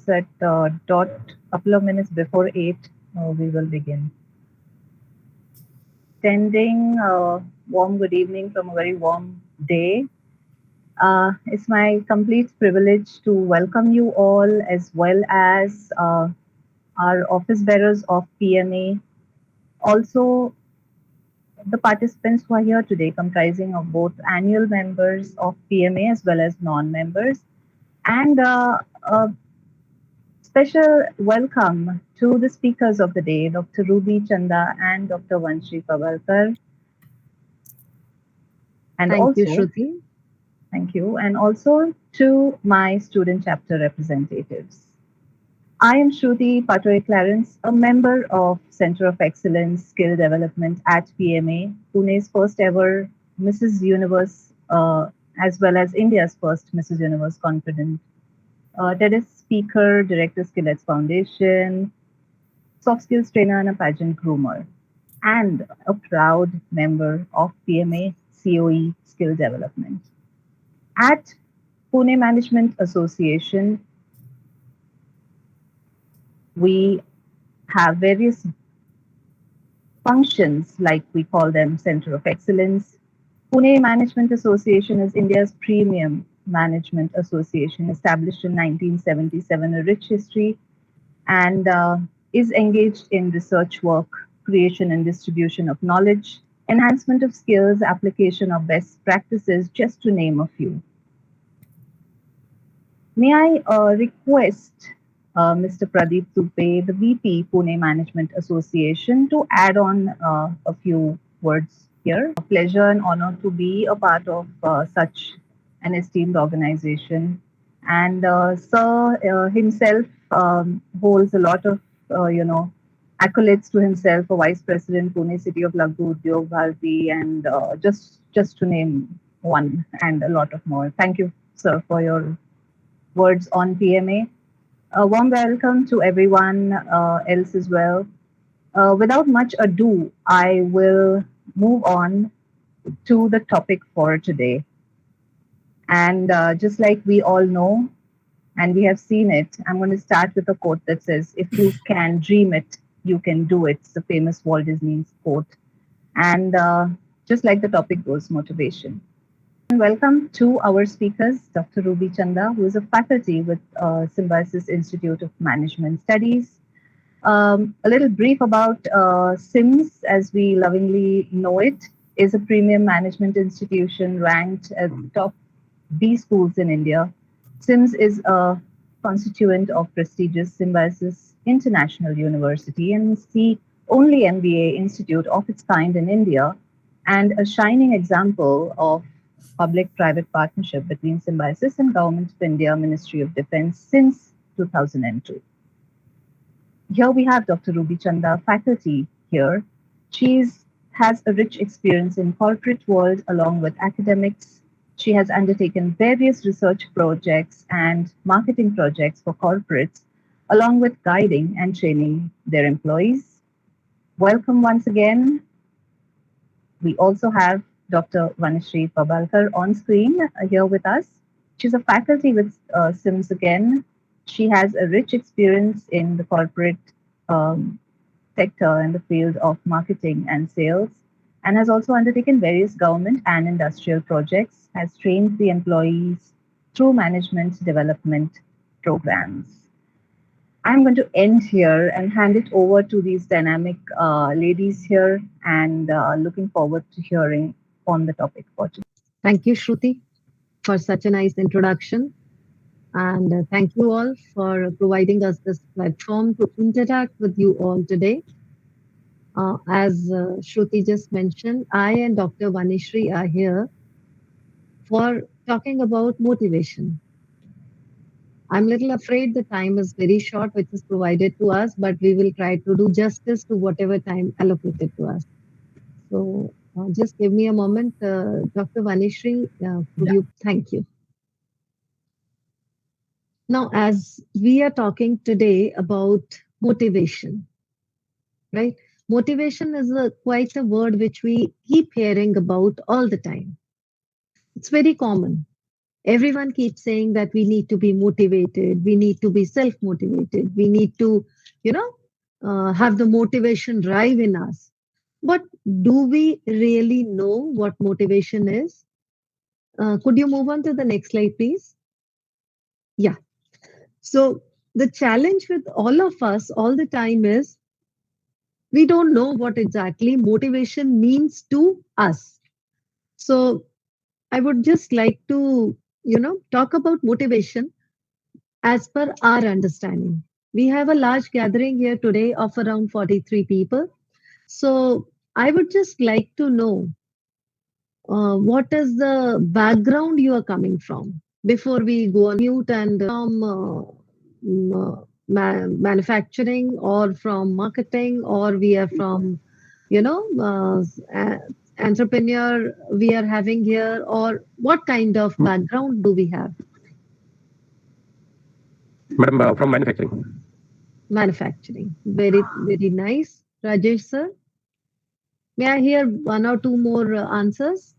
Yes, at dot couple of minutes before 8, we will begin. Extending warm good evening from a very warm day. It's my complete privilege to welcome you all as well as our office bearers of PMA. Also, the participants who are here today, comprising of both annual members of PMA as well as non-members, and a special welcome to the speakers of the day, Dr. Ruby Chanda and Dr. Vanishri Pabalkar, and Thank you, also, Shruti. thank you, and also to my student chapter representatives. I am Shruti Patoy Clarence, a member of Center of Excellence Skill Development at PMA, Pune's first ever Mrs. Universe, as well as India's first Mrs. Universe confident. TEDx speaker, director, Skillets Foundation, soft skills trainer, and a pageant groomer, and a proud member of PMA COE Skill Development. At Pune Management Association, we have various functions, like we call them Center of Excellence. Pune Management Association is India's premium management association, established in 1977, a rich history, and is engaged in research work, creation and distribution of knowledge, enhancement of skills, application of best practices, just to name a few. May I request Mr. Pradeep Tupe, the VP, Pune Management Association, to add on a few words here. Pleasure and honor to be a part of such an esteemed organization. And Sir himself holds a lot of, accolades to himself, a Vice President, Pune City of Laghu Udyog Bharati, and just to name one, and a lot of more. Thank you, sir, for your words on PMA. A warm welcome to everyone else as well. Without much ado, I will move on to the topic for today. And just like we all know, and we have seen it, I'm going to start with a quote that says, "If you can dream it, you can do it." It's the famous Walt Disney quote. And just like the topic goes, motivation. Welcome to our speakers, Dr. Ruby Chanda, who is a faculty with Symbiosis Institute of Management Studies. A little brief about SIMS, as we lovingly know it, is a premium management institution ranked as top B schools in India. SIMS is a constituent of prestigious Symbiosis International University and is the only MBA institute of its kind in India, and a shining example of public-private partnership between Symbiosis and Government of India Ministry of Defence since 2002. Here we have Dr. Ruby Chanda, faculty here. She has a rich experience in corporate world along with academics. She has undertaken various research projects and marketing projects for corporates, along with guiding and training their employees. Welcome once again. We also have Dr. Vanishri Pabalkar on screen here with us. She's a faculty with SIMS again. She has a rich experience in the corporate um, sector in the field of marketing and sales, and has also undertaken various government and industrial projects, has trained the employees through management development programs. I'm going to end here and hand it over to these dynamic ladies here, and looking forward to hearing on the topic for today. Thank you, Shruti, for such a nice introduction. And thank you all for providing us this platform to interact with you all today. As Shruti just mentioned, I and Dr. Vanishri are here for talking about motivation. I'm a little afraid the time is very short, which is provided to us, but we will try to do justice to whatever time allocated to us. So just give me a moment. Dr. Vanishri, could you? Thank you. Now, as we are talking today about motivation, right? Motivation is quite a word which we keep hearing about all the time. It's very common. Everyone keeps saying that we need to be motivated, we need to be self motivated, we need to, you know, have the motivation drive in us. But do we really know what motivation is? Could you move on to the next slide, please? Yeah. So, the challenge with all of us all the time is we don't know what exactly motivation means to us. So, I would just like to, talk about motivation as per our understanding. We have a large gathering here today of around 43 people. So, I would just like to know what is the background you are coming from before we go on mute and from manufacturing or from marketing or we are from you know entrepreneur we are having here or what kind of background do we have? Madam, from manufacturing. Manufacturing, very nice. Rajesh sir, may I hear one or two more answers?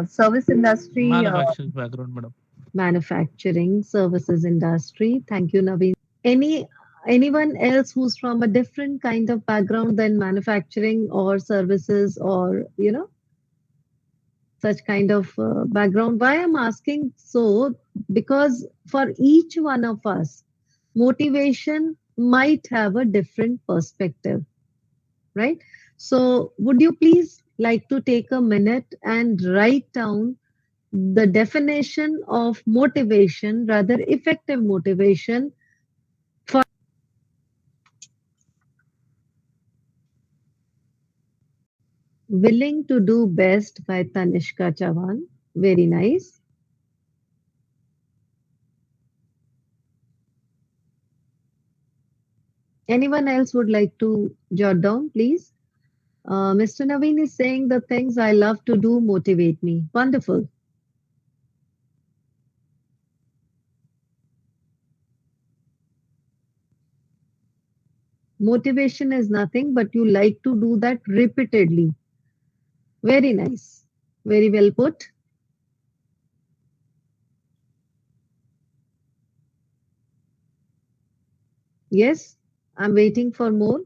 Service industry. Manufacturing background, madam. Manufacturing services industry. Thank you, Naveen. Anyone else who's from a different kind of background than manufacturing or services or such kind of background? Why I'm asking so, because for each one of us motivation might have a different perspective, right? So would you please like to take a minute and write down the definition of motivation, rather effective motivation, Willing to Do Best by Tanishka Chavan. Very nice. Anyone else would like to jot down, please? Mr. Naveen is saying the things I love to do motivate me. Wonderful. Motivation is nothing, but you like to do that repeatedly. Very nice. Very well put. Yes, I'm waiting for more.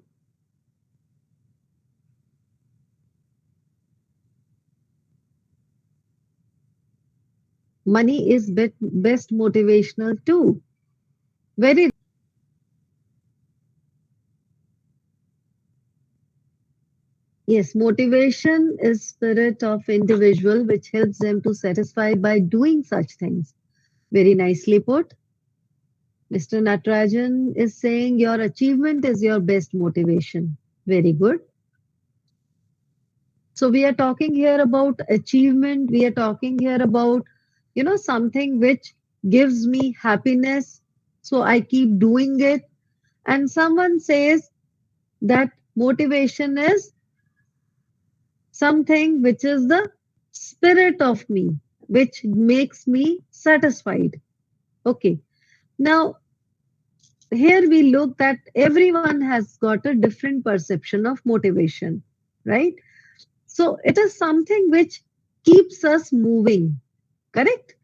Money is best motivational too. Very yes, motivation is spirit of individual which helps them to satisfy by doing such things. Very nicely put. Mr. Natarajan is saying your achievement is your best motivation. Very good. So we are talking here about achievement. We are talking here about, something which gives me happiness. So I keep doing it. And someone says that motivation is something which is the spirit of me, which makes me satisfied. Okay. Now, here we look that everyone has got a different perception of motivation, right? So it is something which keeps us moving, correct?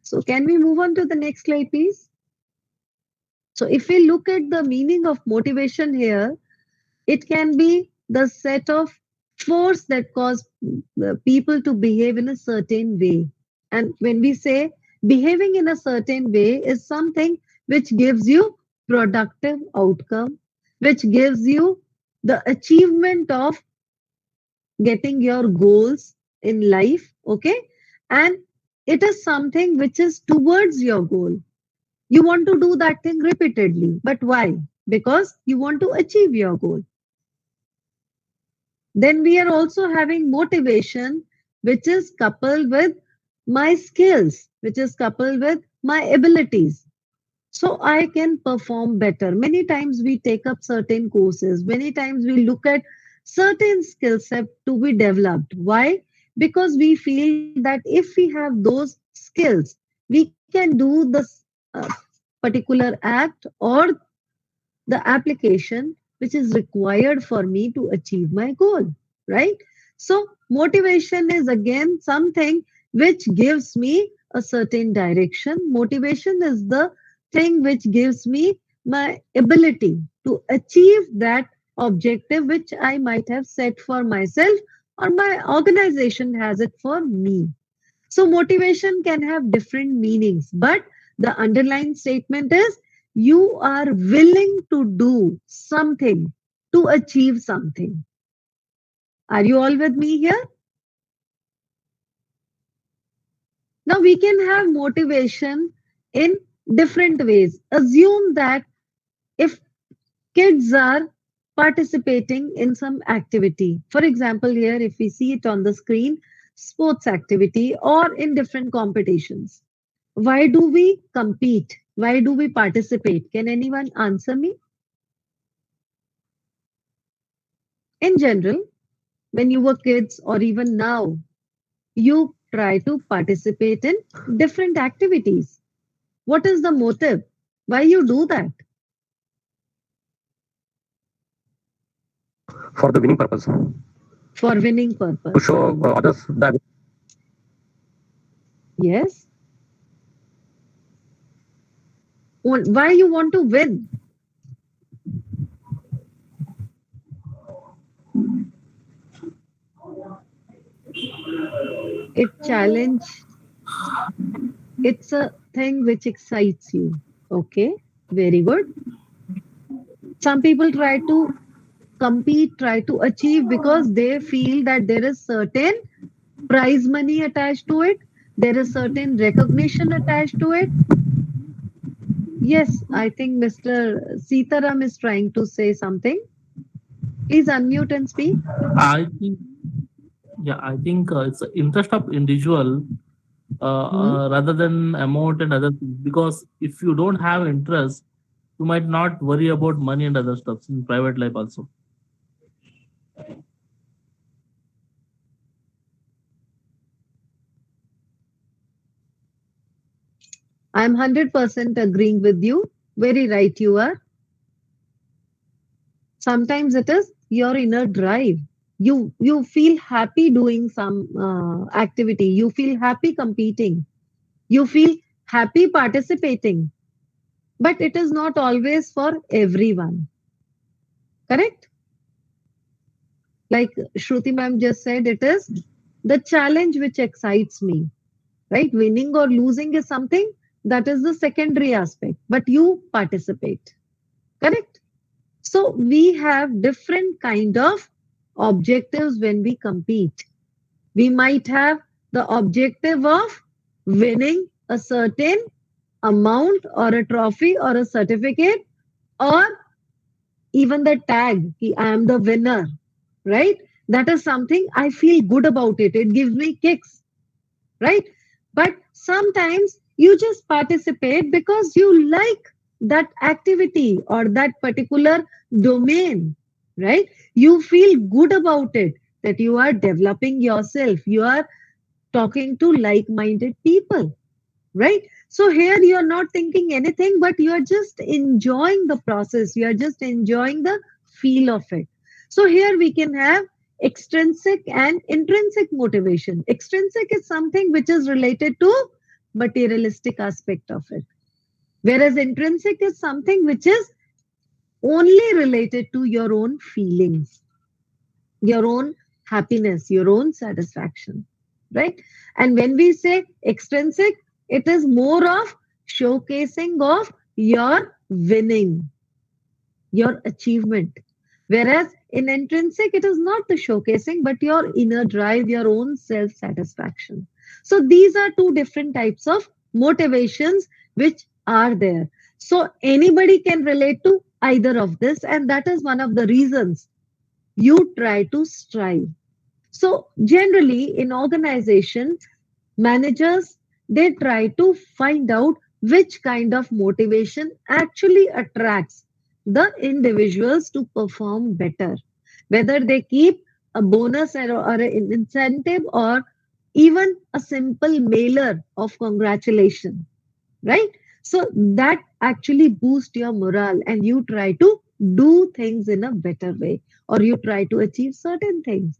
So can we move on to the next slide, please? So if we look at the meaning of motivation here, it can be the set of force that cause people to behave in a certain way. And when we say behaving in a certain way is something which gives you productive outcome, which gives you the achievement of getting your goals in life, okay? And it is something which is towards your goal. You want to do that thing repeatedly. But why? Because you want to achieve your goal. Then we are also having motivation, which is coupled with my skills, which is coupled with my abilities. So I can perform better. Many times we take up certain courses, many times we look at certain skill set to be developed. Why? Because we feel that if we have those skills, we can do this uh, particular act or the application which is required for me to achieve my goal, right? So, motivation is again something which gives me a certain direction. Motivation is the thing which gives me my ability to achieve that objective which I might have set for myself or my organization has it for me. So motivation can have different meanings, but the underlying statement is you are willing to do something to achieve something. Are you all with me here? Now we can have motivation in different ways. Assume that if kids are participating in some activity, for example, here if we see it on the screen, sports activity or in different competitions. Why do we compete? Why do we participate? Can anyone answer me? In general, when you were kids or even now, you try to participate in different activities. What is the motive? Why you do that? For the winning purpose, For winning to purpose. show others that Yes. Why you want to win? It challenge. It's a thing which excites you. Okay. Very good. Some people try to compete, try to achieve because they feel that there is certain prize money attached to it. There is certain recognition attached to it. Yes, I think Mr. Sitaram is trying to say something. Please unmute and speak. I think, yeah, I think it's the interest of individual Hmm? rather than amount and other things. Because if you don't have interest, you might not worry about money and other stuff in private life also. I'm 100% agreeing with you. Very right you are. Sometimes it is your inner drive. You feel happy doing some activity. You feel happy competing. You feel happy participating. But it is not always for everyone. Correct? Like Shruti ma'am just said, it is the challenge which excites me, right? Winning or losing is something that is the secondary aspect, but you participate, correct? So we have different kind of objectives when we compete. We might have the objective of winning a certain amount or a trophy or a certificate or even the tag, ki I am the winner, right? That is something I feel good about it. It gives me kicks, right? But sometimes you just participate because you like that activity or that particular domain, right? You feel good about it, that you are developing yourself, you are talking to like minded people, right? So here you are not thinking anything, but you are just enjoying the process, you are just enjoying the feel of it. So here we can have extrinsic and intrinsic motivation. Extrinsic is something which is related to materialistic aspect of it, whereas intrinsic is something which is only related to your own feelings, your own happiness, your own satisfaction, right? And when we say extrinsic, it is more of showcasing of your winning, your achievement. Whereas in intrinsic, it is not the showcasing, but your inner drive, your own self satisfaction. So these are two different types of motivations which are there. So anybody can relate to either of this, and that is one of the reasons you try to strive. So generally in organization, managers, they try to find out which kind of motivation actually attracts the individuals to perform better. Whether they keep a bonus or an incentive or even a simple mailer of congratulation, right? So that actually boosts your morale and you try to do things in a better way or you try to achieve certain things.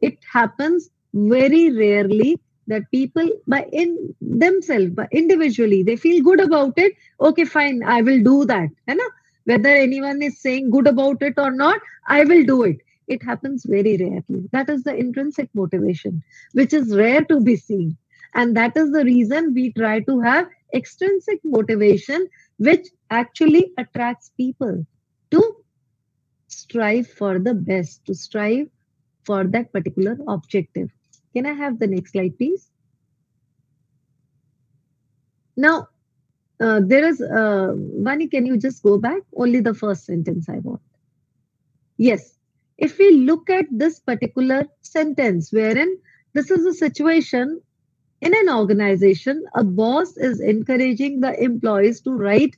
It happens very rarely that people by in themselves, by individually, they feel good about it. Okay, fine, I will do that. है ना? Whether anyone is saying good about it or not, I will do it. It happens very rarely. That is the intrinsic motivation, which is rare to be seen. And that is the reason we try to have extrinsic motivation, which actually attracts people to strive for the best, to strive for that particular objective. Can I have the next slide, please? Now, there is, Vani, can you just go back? Only the first sentence I want. Yes. If we look at this particular sentence, wherein this is a situation in an organization, a boss is encouraging the employees to write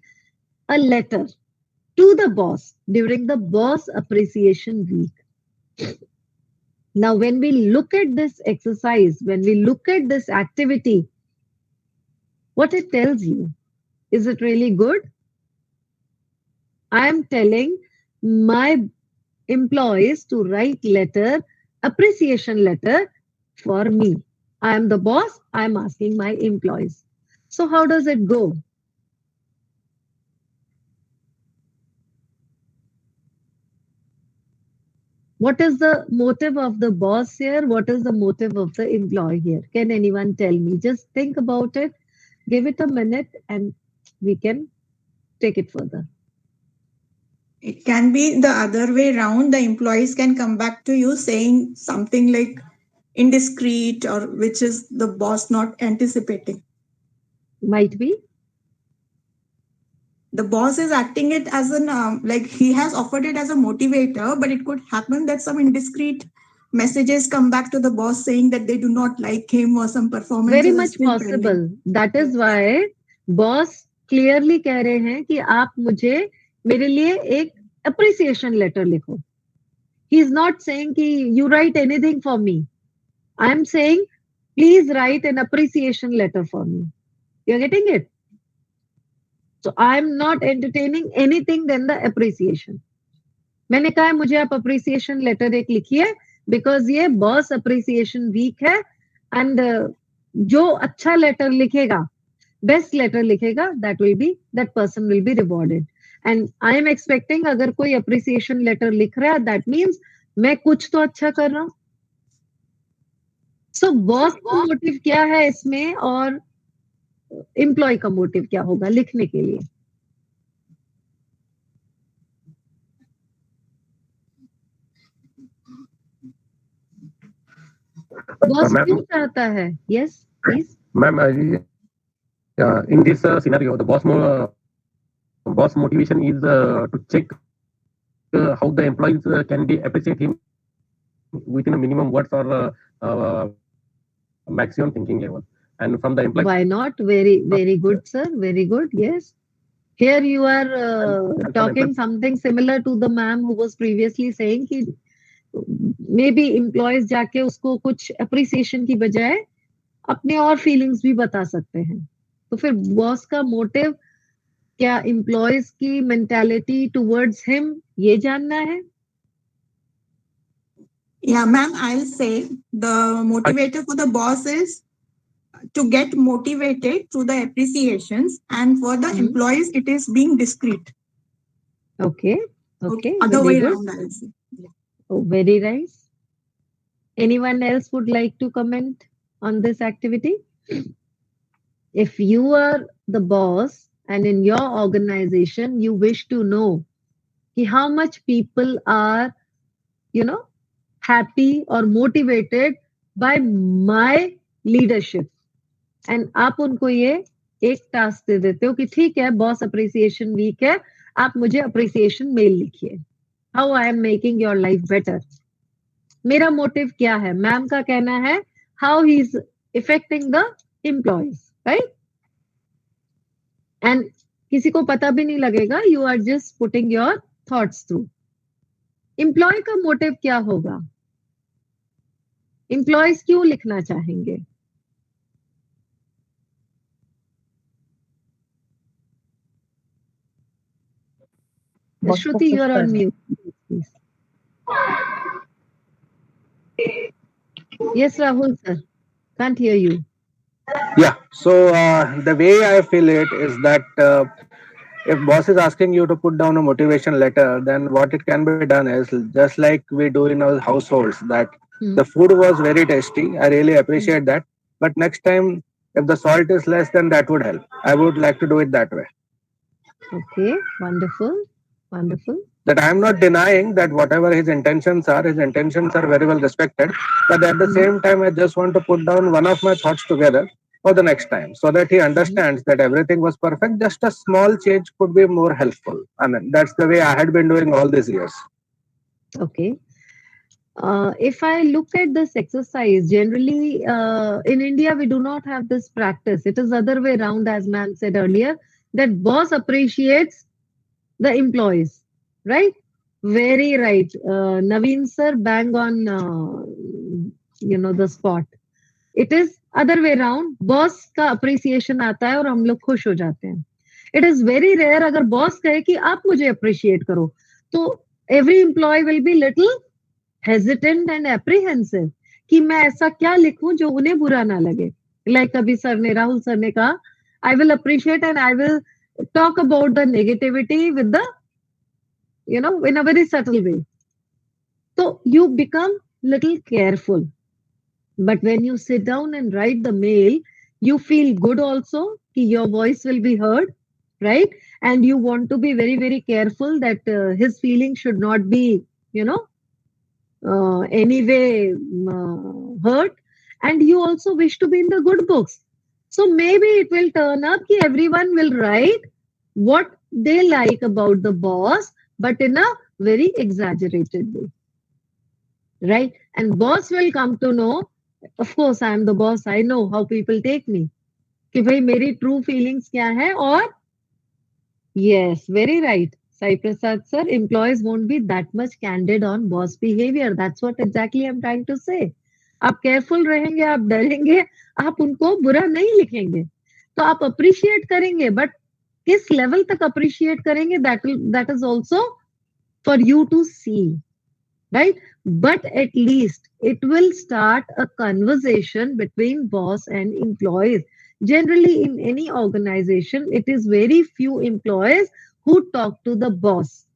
a letter to the boss during the boss appreciation week. Now, when we look at this exercise, when we look at this activity, what it tells you, is it really good? I am telling my employees to write letter, appreciation letter for me. I am the boss. I am asking my employees. So how does it go? What is the motive of the boss here? What is the motive of the employee here? Can anyone tell me? Just think about it. Give it a minute and we can take it further. It can be the other way around. The employees can come back to you saying something like indiscreet or which is the boss not anticipating. Might be. The boss is acting it as an like he has offered it as a motivator, but it could happen that some indiscreet messages come back to the boss saying that they do not like him or some Very performances are much still pending. possible. That is why boss clearly कह रहे हैं कि आप मुझे मेरे लिए एक appreciation letter लिखो. He is not saying कि you write anything for me. I am saying please write an appreciation letter for me. You are getting it? So I am not entertaining anything than the appreciation. मैंने कहा मुझे आप appreciation letter एक लिखिए because ये boss appreciation week है and जो अच्छा लेटर लिखेगा, बेस्ट लेटर लिखेगा, that person will be rewarded. And I am expecting अगर कोई appreciation letter लिख रहा है, that means मैं कुछ तो अच्छा कर रहा हूँ. So बॉस का मोटिव क्या है इसमें और एम्प्लॉय का मोटिव क्या होगा लिखने के लिए? बॉस क्यों चाहता है? Yes, please. Ma'am, in this scenario, the boss motivation is to check how the employees can be appreciate him within a minimum words or maximum thinking level. And from the employee, Why not? Very good, sir. Very good. Yes. Here you are talking something similar to the ma'am who was previously saying कि maybe employees जाके उसको कुछ appreciation की बजाय अपने और feelings भी बता सकते हैं. तो फिर बॉस का मोटिव क्या employees की mentality towards him ये जानना है? Yeah, ma'am, I'll say the motivator for the boss is to get motivated through the appreciations, and for the employees, it is being discreet. Okay. Other Very way good. around, I'll say. Yeah. Oh, very nice. Anyone else would like to comment on this activity? If you are the boss and in your organization, you wish to know how much people are, happy or motivated by my leadership. And आप उनको ये एक task दे देते हो कि ठीक है boss appreciation week है, आप मुझे अप्रिसिएशन मेल लिखिए. How I am making your life better. मेरा मोटिव क्या है? मैम का कहना है how he is affecting the employees, right? And किसी को पता भी नहीं लगेगा, you are just putting your thoughts through. Employee का मोटिव क्या होगा? एम्प्लॉयज क्यों लिखना चाहेंगे? Shruti, you are on mute, please. Yes, Rahul sir. Can't hear you. Yeah. So the way I feel it is that if boss is asking you to put down a motivation letter, then what it can be done is just like we do in our households. That the Hmm. food was very tasty. I really Hmm. appreciate that. But next time, if the salt is less, then that would help. I would like to do it that way. Okay, wonderful, wonderful. That I am not denying that whatever his intentions are very well respected. But at the Hmm. same time, I just want to put down one of my thoughts together for the next time so that he Hmm. understands that everything was perfect. Just a small change could be more helpful. I mean, that's the way I had been doing all these years. Okay. If I look at this exercise, generally in India we do not have this practice. It is other way around, as ma'am said earlier, that boss appreciates the employees, right? Very right. Naveen sir, bang on, the spot. It is other way around. Boss का appreciation आता है और हम लोग खुश हो जाते हैं. इट इज वेरी रेयर अगर बॉस कहे कि आप मुझे अप्रिशिएट करो तो every employee will be little hesitant and apprehensive कि मैं ऐसा क्या लिखूं जो उन्हें बुरा ना लगे. लाइक अभी सर ने राहुल सर ने कहा I will appreciate and I will talk about the negativity with the in a very subtle way. So you become little careful. But when you sit down and write the mail, you feel good also, कि your voice will be heard, right? And you want to be very, very careful that his feelings should not be, anyway hurt. And you also wish to be in the good books. So maybe it will turn up that everyone will write what they like about the boss, but in a very exaggerated way, right? And boss will come to know, of course, I am the boss. I know how people take me. कि भाई मेरी true feelings क्या है और yes, very right. Sai Prasad sir, employees won't be that much candid on boss behavior. That's what exactly I'm trying to say. आप careful रहेंगे, आप डरेंगे, आप उनको बुरा नहीं लिखेंगे. तो आप appreciate करेंगे, but किस level तक appreciate करेंगे, that is also for you to see. Right? But at least it will start a conversation between boss and employees. Generally, in any organization, it is very few employees who talk to the boss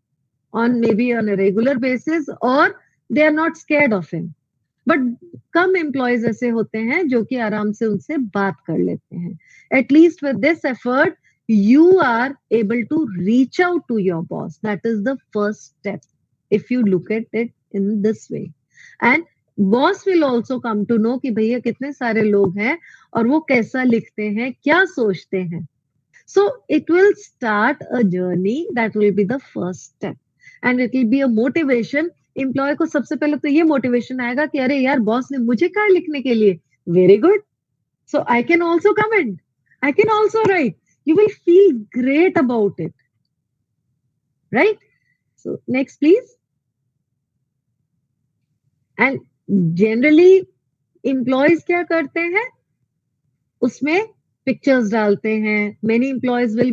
on maybe on a regular basis or they are not scared of him. But come employees ऐसे होते हैं जो कि आराम से उनसे बात कर लेते हैं. At least with this effort you are able to reach out to your boss. That is the first step if you look at it in this way. And boss will also come to know कि भैया कितने सारे लोग हैं और वो कैसा लिखते हैं, क्या सोचते हैं. So it will start a journey that will be the first step. And it will be a motivation. Employee को सबसे पहले तो ये मोटिवेशन आएगा कि अरे यार बॉस ने मुझे कहा लिखने के लिए. Very good. So I can also comment. I can also right. You will feel great about it. Right? So next, please. And generally, employees क्या करते हैं? उसमें पिक्चर्स डालते हैं. Many employees will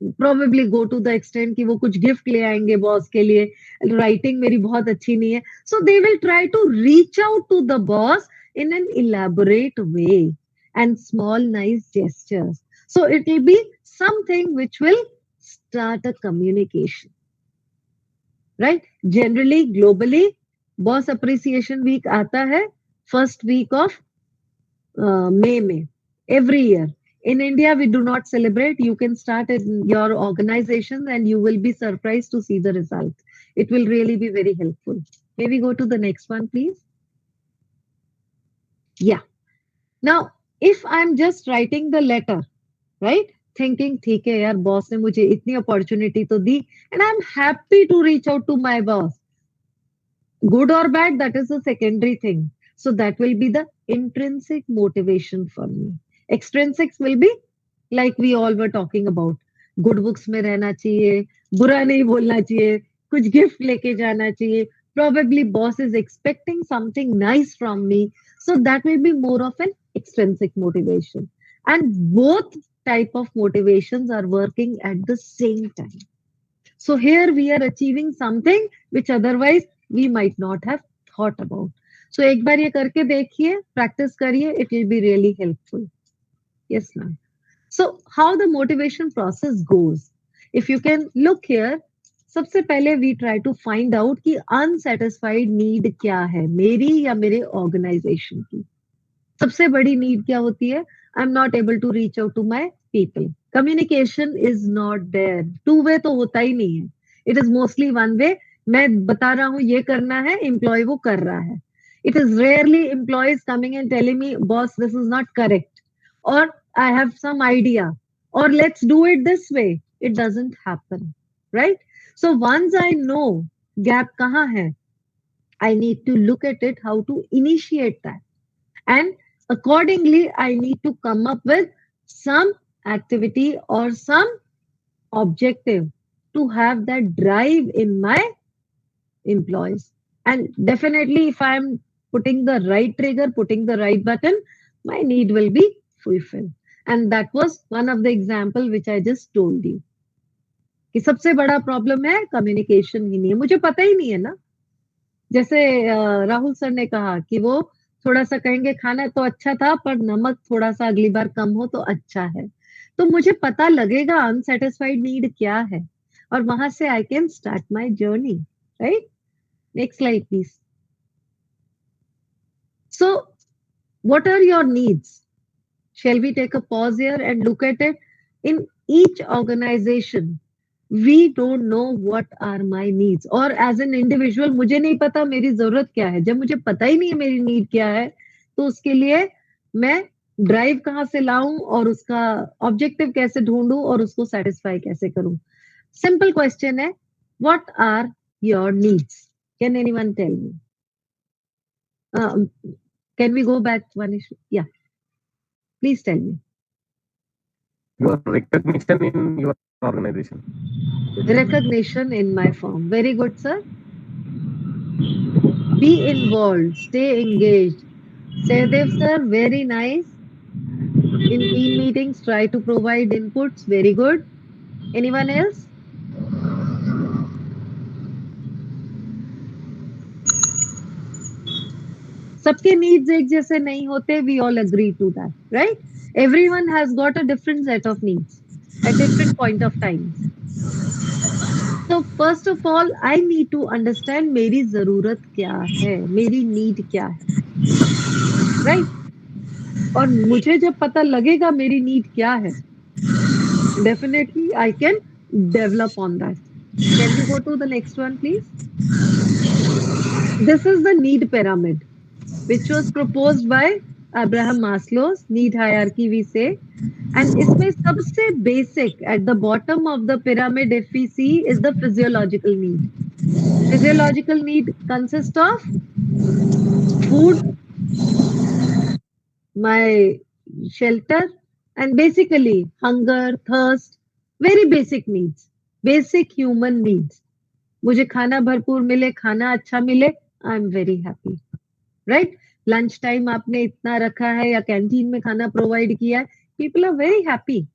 probably go to the extent कि वो कुछ gift ले आएंगे बॉस के लिए. राइटिंग मेरी बहुत अच्छी नहीं है. So they will try to reach out to the boss in an elaborate way and small nice gestures. So it will be something which will start a communication, right? Generally, globally, boss appreciation week आता है first week of May every year. In India, we do not celebrate. You can start in your organization and you will be surprised to see the result. It will really be very helpful. May we go to the next one, please? Yeah. Now, if I'm just writing the letter, right? Thinking, ठीक है यार, boss ने मुझे इतनी opportunity तो दी, and I'm happy to reach out to my boss. Good or bad, that is a secondary thing. So that will be the intrinsic motivation for me. Extrinsics will be like we all were talking about. Good books में रहना चाहिए, बुरा नहीं बोलना चाहिए, कुछ gift लेके जाना चाहिए. Probably boss is expecting something nice from me. So that will be more of an extrinsic motivation. And both type of motivations are working at the same time. So here we are achieving something which otherwise we might not have thought about. सो एक बार ये करके देखिए, practice करिए, it will be really helpful. Yes ma'am. So how the motivation process goes? If you can look here, सबसे पहले we try to find out कि unsatisfied need क्या है, मेरी या मेरे organization की. सबसे बड़ी नीड क्या होती है? I am not able to reach out to my people. Communication is not there. Two way तो होता ही नहीं है. It is mostly one way. मैं बता रहा हूं ये करना है, एम्प्लॉय वो कर रहा है. It is rarely employees coming and telling me boss this is not correct, और आई हैव सम आइडिया, और let's do it this way. It doesn't happen, right? So once I know gap कहाँ है, I need to look at it, how to initiate that, and accordingly I need to come up with some activity or some objective to have that drive in my employees. And definitely if I am putting the right trigger, putting the right button, my need will be fulfilled. And that was one of the example which I just told you कि सबसे बड़ा problem है communication ही नहीं है. मुझे पता ही नहीं है ना. जैसे राहुल सर ने कहा कि वो थोड़ा सा कहेंगे खाना तो अच्छा था पर नमक थोड़ा सा अगली बार कम हो तो अच्छा है. तो मुझे पता लगेगा अनसेटिस्फाइड नीड क्या है, और वहां से I can start my journey, right? Next slide please. So what are your needs? Shall we take a pause here and look at it? In each organization, we don't know what are my needs. और as an individual, मुझे नहीं पता मेरी जरूरत क्या है. जब मुझे पता ही नहीं है मेरी नीड क्या है, तो उसके लिए मैं ड्राइव कहाँ से लाऊं और उसका ऑब्जेक्टिव कैसे ढूंढूं और उसको सेटिस्फाई कैसे करूं. सिंपल क्वेश्चन है, what are your needs? Can anyone tell me? Can we go back, Vanishri? Yeah, please tell me. Your recognition in your organization. Recognition in my firm. Very good, sir. Be involved, stay engaged. Sehdev sir, very nice. In team meetings, try to provide inputs. Very good. Anyone else? सबके needs एक जैसे नहीं होते. We all agree to that, right? Everyone has got a different set of needs at different point of times. So first of all, I need to understand मेरी जरूरत क्या है, मेरी need क्या है, right? और मुझे जब पता लगेगा मेरी नीड क्या है, definitely I can develop on that. Can we go to the next one, please? This is the need pyramid, which was proposed by Abraham Maslow's need hierarchy, we say. And इसमें सबसे basic at the bottom of the pyramid, if we see, is the physiological need. Physiological need consists of food, my shelter, and basically hunger, thirst, very basic needs, basic human needs. मुझे खाना भरपूर मिले, खाना अच्छा मिले, I am very happy, right? Lunch time आपने इतना रखा है या कैंटीन में खाना प्रोवाइड किया है, people are very happy.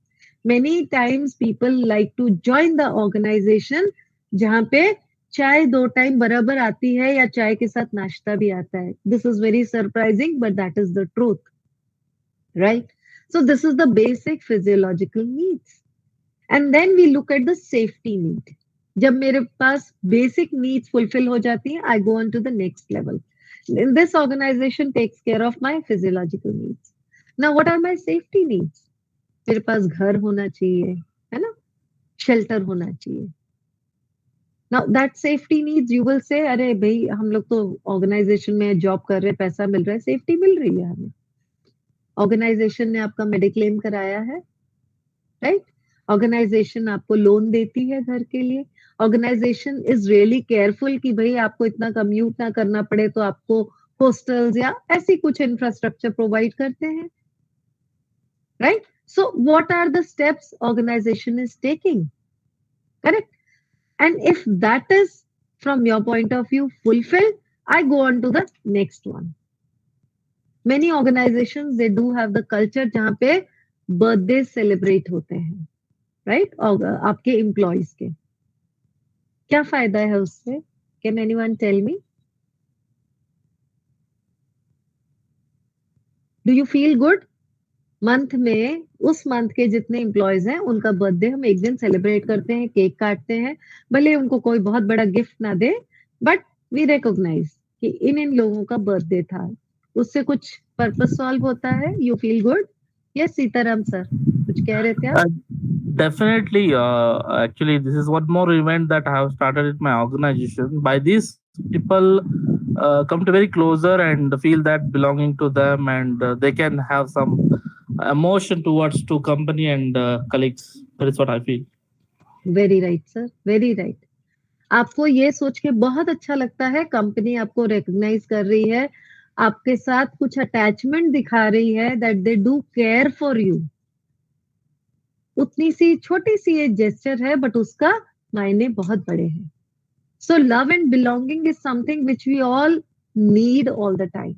Many times people like to join the organisation जहां पे चाय 2 टाइम बराबर आती है या चाय के साथ नाश्ता भी आता है. This is very surprising but that is the truth, right? So this is the basic physiological needs. And then we look at the safety need. जब मेरे पास basic needs fulfill हो जाती हैं, I go on to the next level. And this organization takes care of my physiological needs. Now, what are my safety needs? मेरे पास घर होना चाहिए, है ना? Shelter होना चाहिए. Now, that safety needs, you will say, अरे भाई हम लोग तो organization में जॉब कर रहे हैं, पैसा मिल रहा है, safety मिल रही है हमें. ऑर्गेनाइजेशन ने आपका मेडिक्लेम कराया है, राइट? ऑर्गेनाइजेशन आपको लोन देती है घर के लिए. ऑर्गेनाइजेशन इज रियली केयरफुल कि भाई आपको इतना कम्यूट ना करना पड़े, तो आपको हॉस्टल्स या ऐसी कुछ इंफ्रास्ट्रक्चर प्रोवाइड करते हैं, right? So what are the steps organisation is taking, correct? And if that is from your point of view fulfilled, I go on to the next one. Many organizations, they do have the culture जहाँ पे birthday celebrate होते हैं, right? और आपके employees के क्या फायदा है उससे? Can anyone tell me? Do you feel good? Month में उस मंथ के जितने एम्प्लॉयज हैं उनका बर्थडे हम एक दिन सेलिब्रेट करते हैं, केक काटते हैं, भले उनको कोई बहुत बड़ा गिफ्ट ना दे, बट वी रिकॉग्नाइज कि इन लोगों का बर्थडे था, उससे कुछ पर्पस सॉल्व होता है, you feel good. Yes Sitaram sir, कुछ कह रहे थे आप? Definitely. Actually, this is one more event that I have started at my organization. By this, people come to very closer and feel that belonging to them, and they can have some emotion towards to company and colleagues. That is what I feel. Very right sir, very right. आपको ये सोच के बहुत अच्छा लगता है company आपको recognise कर रही है, आपके साथ कुछ अटैचमेंट दिखा रही है, that they do care for you. उतनी सी छोटी सी ये जेस्चर है बट उसका मायने बहुत बड़े हैं। So love and belonging is something which we all need all the time,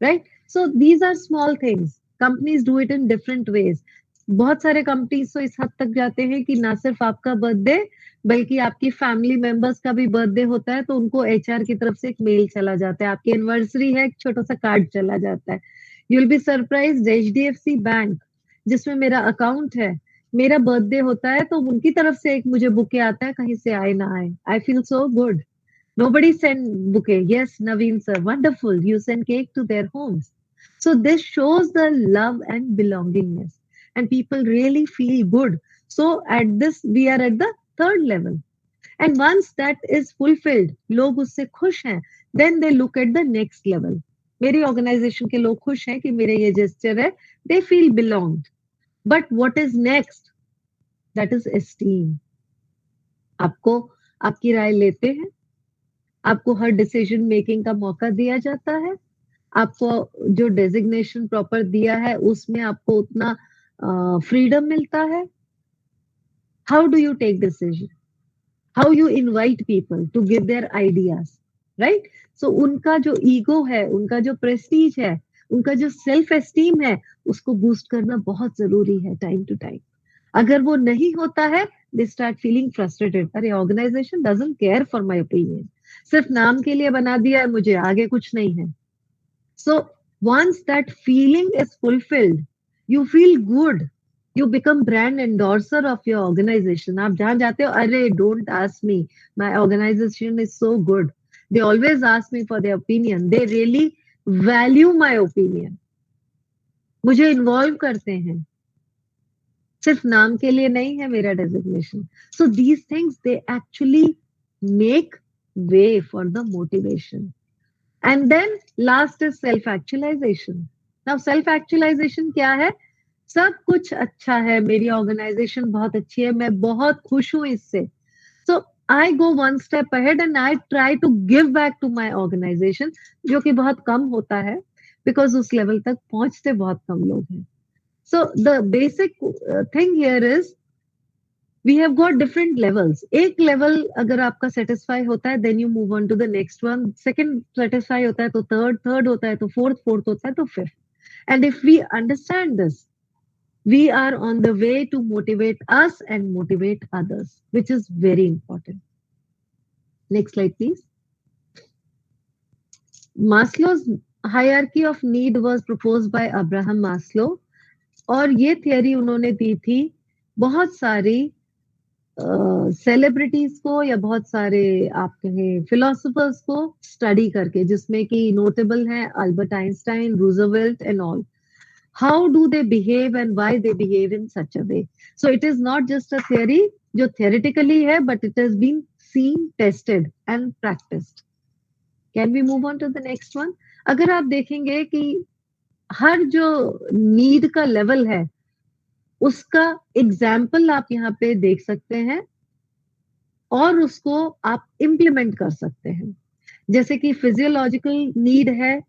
right? So these are small things, companies do it in different ways. बहुत सारे कंपनीज तो इस हद तक जाते हैं कि ना सिर्फ आपका बर्थडे बल्कि आपकी फैमिली मेंबर्स का भी बर्थडे होता है तो उनको एचआर की तरफ से एक मेल चला जाता है, आपकी एनिवर्सरी है एक छोटा सा कार्ड चला जाता है। You will be surprised, HDFC bank जिसमें मेरा अकाउंट है, मेरा बर्थडे होता है तो उनकी तरफ से एक मुझे बुके आता है, कहीं से आए ना आए, I feel so good. Nobody sent bouquet. Yes, Naveen sir, wonderful. You send cake to their homes. So this shows the love and belongingness, and people really feel good. So at this, we are at the third level. And once that is fulfilled, लोग उससे खुश हैं, then they look at the next level. मेरी organization के लोग खुश हैं कि मेरे ये gesture है, they feel belonged. But what is next? That is esteem. आपको आपकी राय लेते हैं, आपको हर डिसीजन मेकिंग का मौका दिया जाता है, आपको जो डेजिग्नेशन प्रॉपर दिया है उसमें आपको उतना फ्रीडम मिलता है। How do you take decision, how you invite people to give their ideas, right? So उनका जो ईगो है, उनका जो प्रेस्टीज है, उनका जो सेल्फ एस्टीम है, उसको बूस्ट करना बहुत जरूरी है टाइम टू टाइम। अगर वो नहीं होता है, दे स्टार्ट फीलिंग फ्रस्ट्रेटेड, अरे organisation doesn't care for my opinion, सिर्फ नाम के लिए बना दिया है मुझे, आगे कुछ नहीं है। So once that feeling is fulfilled, you feel good, you become brand endorser of your organisation. आप जहां जाते हो, अरे don't ask me, my organisation is so good, they always ask me for their opinion, they really value my opinion, मुझे involve करते हैं, सिर्फ नाम के लिए नहीं है मेरा designation. So these things they actually make way for the motivation. And then last is self actualisation. Now self actualisation क्या है? सब कुछ अच्छा है, मेरी ऑर्गेनाइजेशन बहुत अच्छी है, मैं बहुत खुश हूं इससे। So I go one step ahead and I try to give back to my organisation, जो कि बहुत कम होता है बिकॉज उस लेवल तक पहुंचते बहुत कम लोग हैं। So the basic thing here is we have got different levels. एक level अगर आपका satisfy होता है, then you move on to the next one. Second satisfy होता है तो third होता है तो fourth होता है तो fifth. And if we understand this, we are on the way to motivate us and motivate others, which is very important. Next slide, please. Maslow's hierarchy of need was proposed by Abraham Maslow. और ये theory उन्होंने दी थी बहुत सारी celebrities को या बहुत सारे आप कहें फिलोसोफर्स को स्टडी करके, जिसमें कि नोटेबल हैं Albert Einstein, Roosevelt and all. How do they behave and why they behave in such a way. So it is not just a theory जो थियोरेटिकली है, but it has been seen, tested and practised. Can we move on to the next one? अगर आप देखेंगे कि हर जो need का level है उसका एग्जाम्पल आप यहाँ पे देख सकते हैं और उसको आप इम्प्लीमेंट कर सकते हैं। जैसे कि फिजियोलॉजिकल नीड है,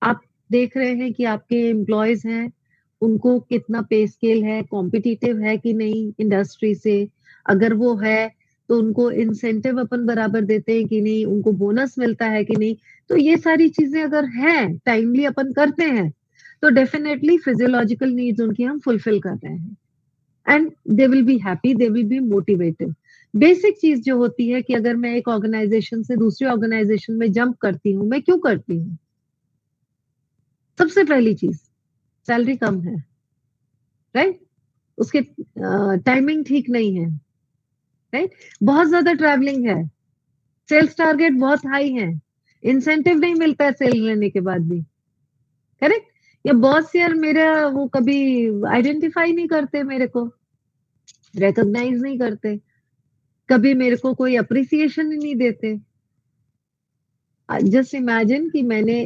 आप देख रहे हैं कि आपके एम्प्लॉयज हैं, उनको कितना पे स्केल है, कॉम्पिटिटिव है कि नहीं इंडस्ट्री से, अगर वो है तो उनको इंसेंटिव अपन बराबर देते हैं कि नहीं, उनको बोनस मिलता है कि नहीं। तो ये सारी चीजें अगर हैं, टाइमली अपन करते हैं, तो डेफिनेटली फिजियोलॉजिकल नीड्स उनकी हम फुलफिल कर रहे हैं and they will be happy, they will be motivated. Basic चीज जो होती है कि अगर मैं एक ऑर्गेनाइजेशन से दूसरी ऑर्गेनाइजेशन में जंप करती हूँ, मैं क्यों करती हूँ? सबसे पहली चीज, सैलरी कम है, राइट, उसके टाइमिंग ठीक नहीं है, राइट, बहुत ज्यादा ट्रैवलिंग है, सेल्स टारगेट बहुत हाई है, इंसेंटिव नहीं मिलता है सेल लेने के बाद भी, करेक्ट, या बॉस यार मेरा वो कभी आइडेंटिफाई नहीं करते, मेरे को रिकॉग्नाइज नहीं करते, कभी मेरे को कोई अप्रिसिएशन ही नहीं देते। जस्ट इमेजिन कि मैंने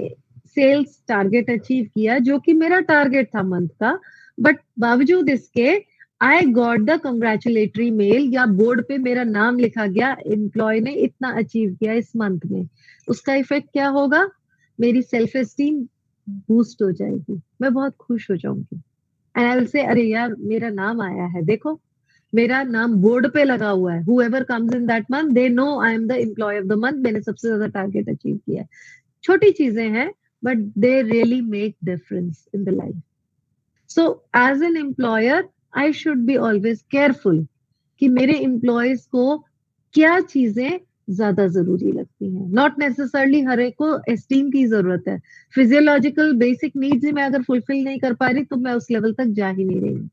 सेल्स टारगेट अचीव किया जो कि मेरा टारगेट था मंथ का, बट बावजूद इसके I got the congratulatory mail या बोर्ड पे मेरा नाम लिखा गया, एम्प्लॉय ने इतना अचीव किया इस मंथ में। उसका इफेक्ट क्या होगा? मेरी सेल्फ एस्टीम बूस्ट हो जाएगी, मैं बहुत खुश हो जाऊंगी, एंड आई विल से अरे यार मेरा नाम आया है, देखो मेरा नाम बोर्ड पे लगा हुआ है, whoever comes in that month they know I am the employee of the month, मैंने सबसे ज्यादा टारगेट अचीव किया है। छोटी चीजें हैं but they really make difference in the life. So as an employer I should be always careful कि मेरे एम्प्लॉयज को क्या चीजें ज्यादा जरूरी लगती हैं। नॉट नेसेसरली हर एक को एस्टीम की जरूरत है, फिजियोलॉजिकल बेसिक नीड्स ही मैं अगर फुलफिल नहीं कर पा रही तो मैं उस लेवल तक जा ही नहीं रही।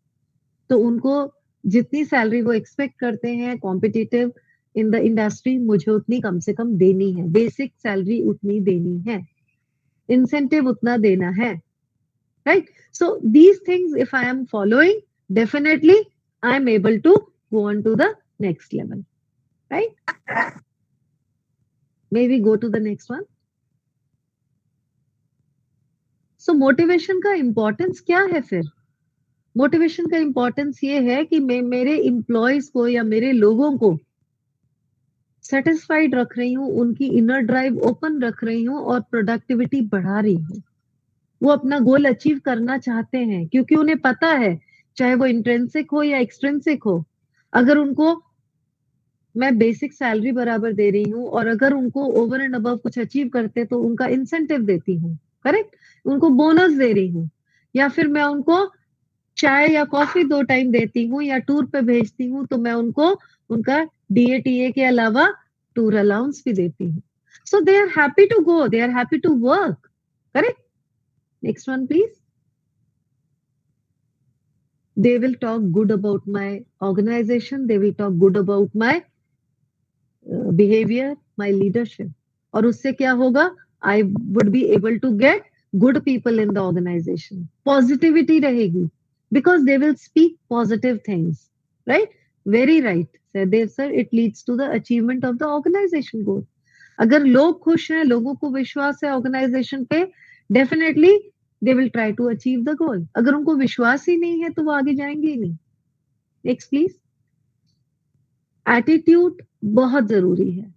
तो उनको जितनी सैलरी वो एक्सपेक्ट करते हैं कॉम्पिटिटिव इन द इंडस्ट्री, मुझे उतनी कम से कम देनी है, बेसिक सैलरी उतनी देनी है, इंसेंटिव उतना देना है, right. So these things if I am following, definitely I am able to go on to the next level, right. May we go to the next one. So motivation का importance क्या है फिर? Motivation का importance ये है कि मैं मेरे एम्प्लॉयज को या मेरे लोगों को सेटिस्फाइड रख रही हूँ, उनकी इनर ड्राइव ओपन रख रही हूँ और प्रोडक्टिविटी बढ़ा रही हूँ। वो अपना गोल अचीव करना चाहते हैं क्योंकि उन्हें पता है, चाहे वो इंट्रिंसिक हो या एक्सट्रिंसिक हो, अगर उनको मैं बेसिक सैलरी बराबर दे रही हूँ और अगर उनको ओवर एंड अबव कुछ अचीव करते तो उनका इंसेंटिव देती हूँ, करेक्ट, उनको बोनस दे रही हूँ, या फिर मैं उनको चाय या कॉफी 2 टाइम देती हूँ या टूर पे भेजती हूँ तो मैं उनको उनका DATA के अलावा टूर अलाउंस भी देती हूँ। So they are happy to go, they are happy to work, correct. Next one please. They will talk good about my organization, they will talk good about my behavior, my leadership, और उससे क्या होगा? I would be able to get good people in the organization, positivity रहेगी, because they will speak positive things, right? Very right, Sadev sir, it leads to the achievement of the organization goal. अगर लोग खुश हैं, लोगों को विश्वास है organisation पे, definitely they will try to achieve the goal. अगर उनको विश्वास ही नहीं है तो वो आगे जाएंगे ही नहीं। Next please. एटीट्यूड बहुत जरूरी है।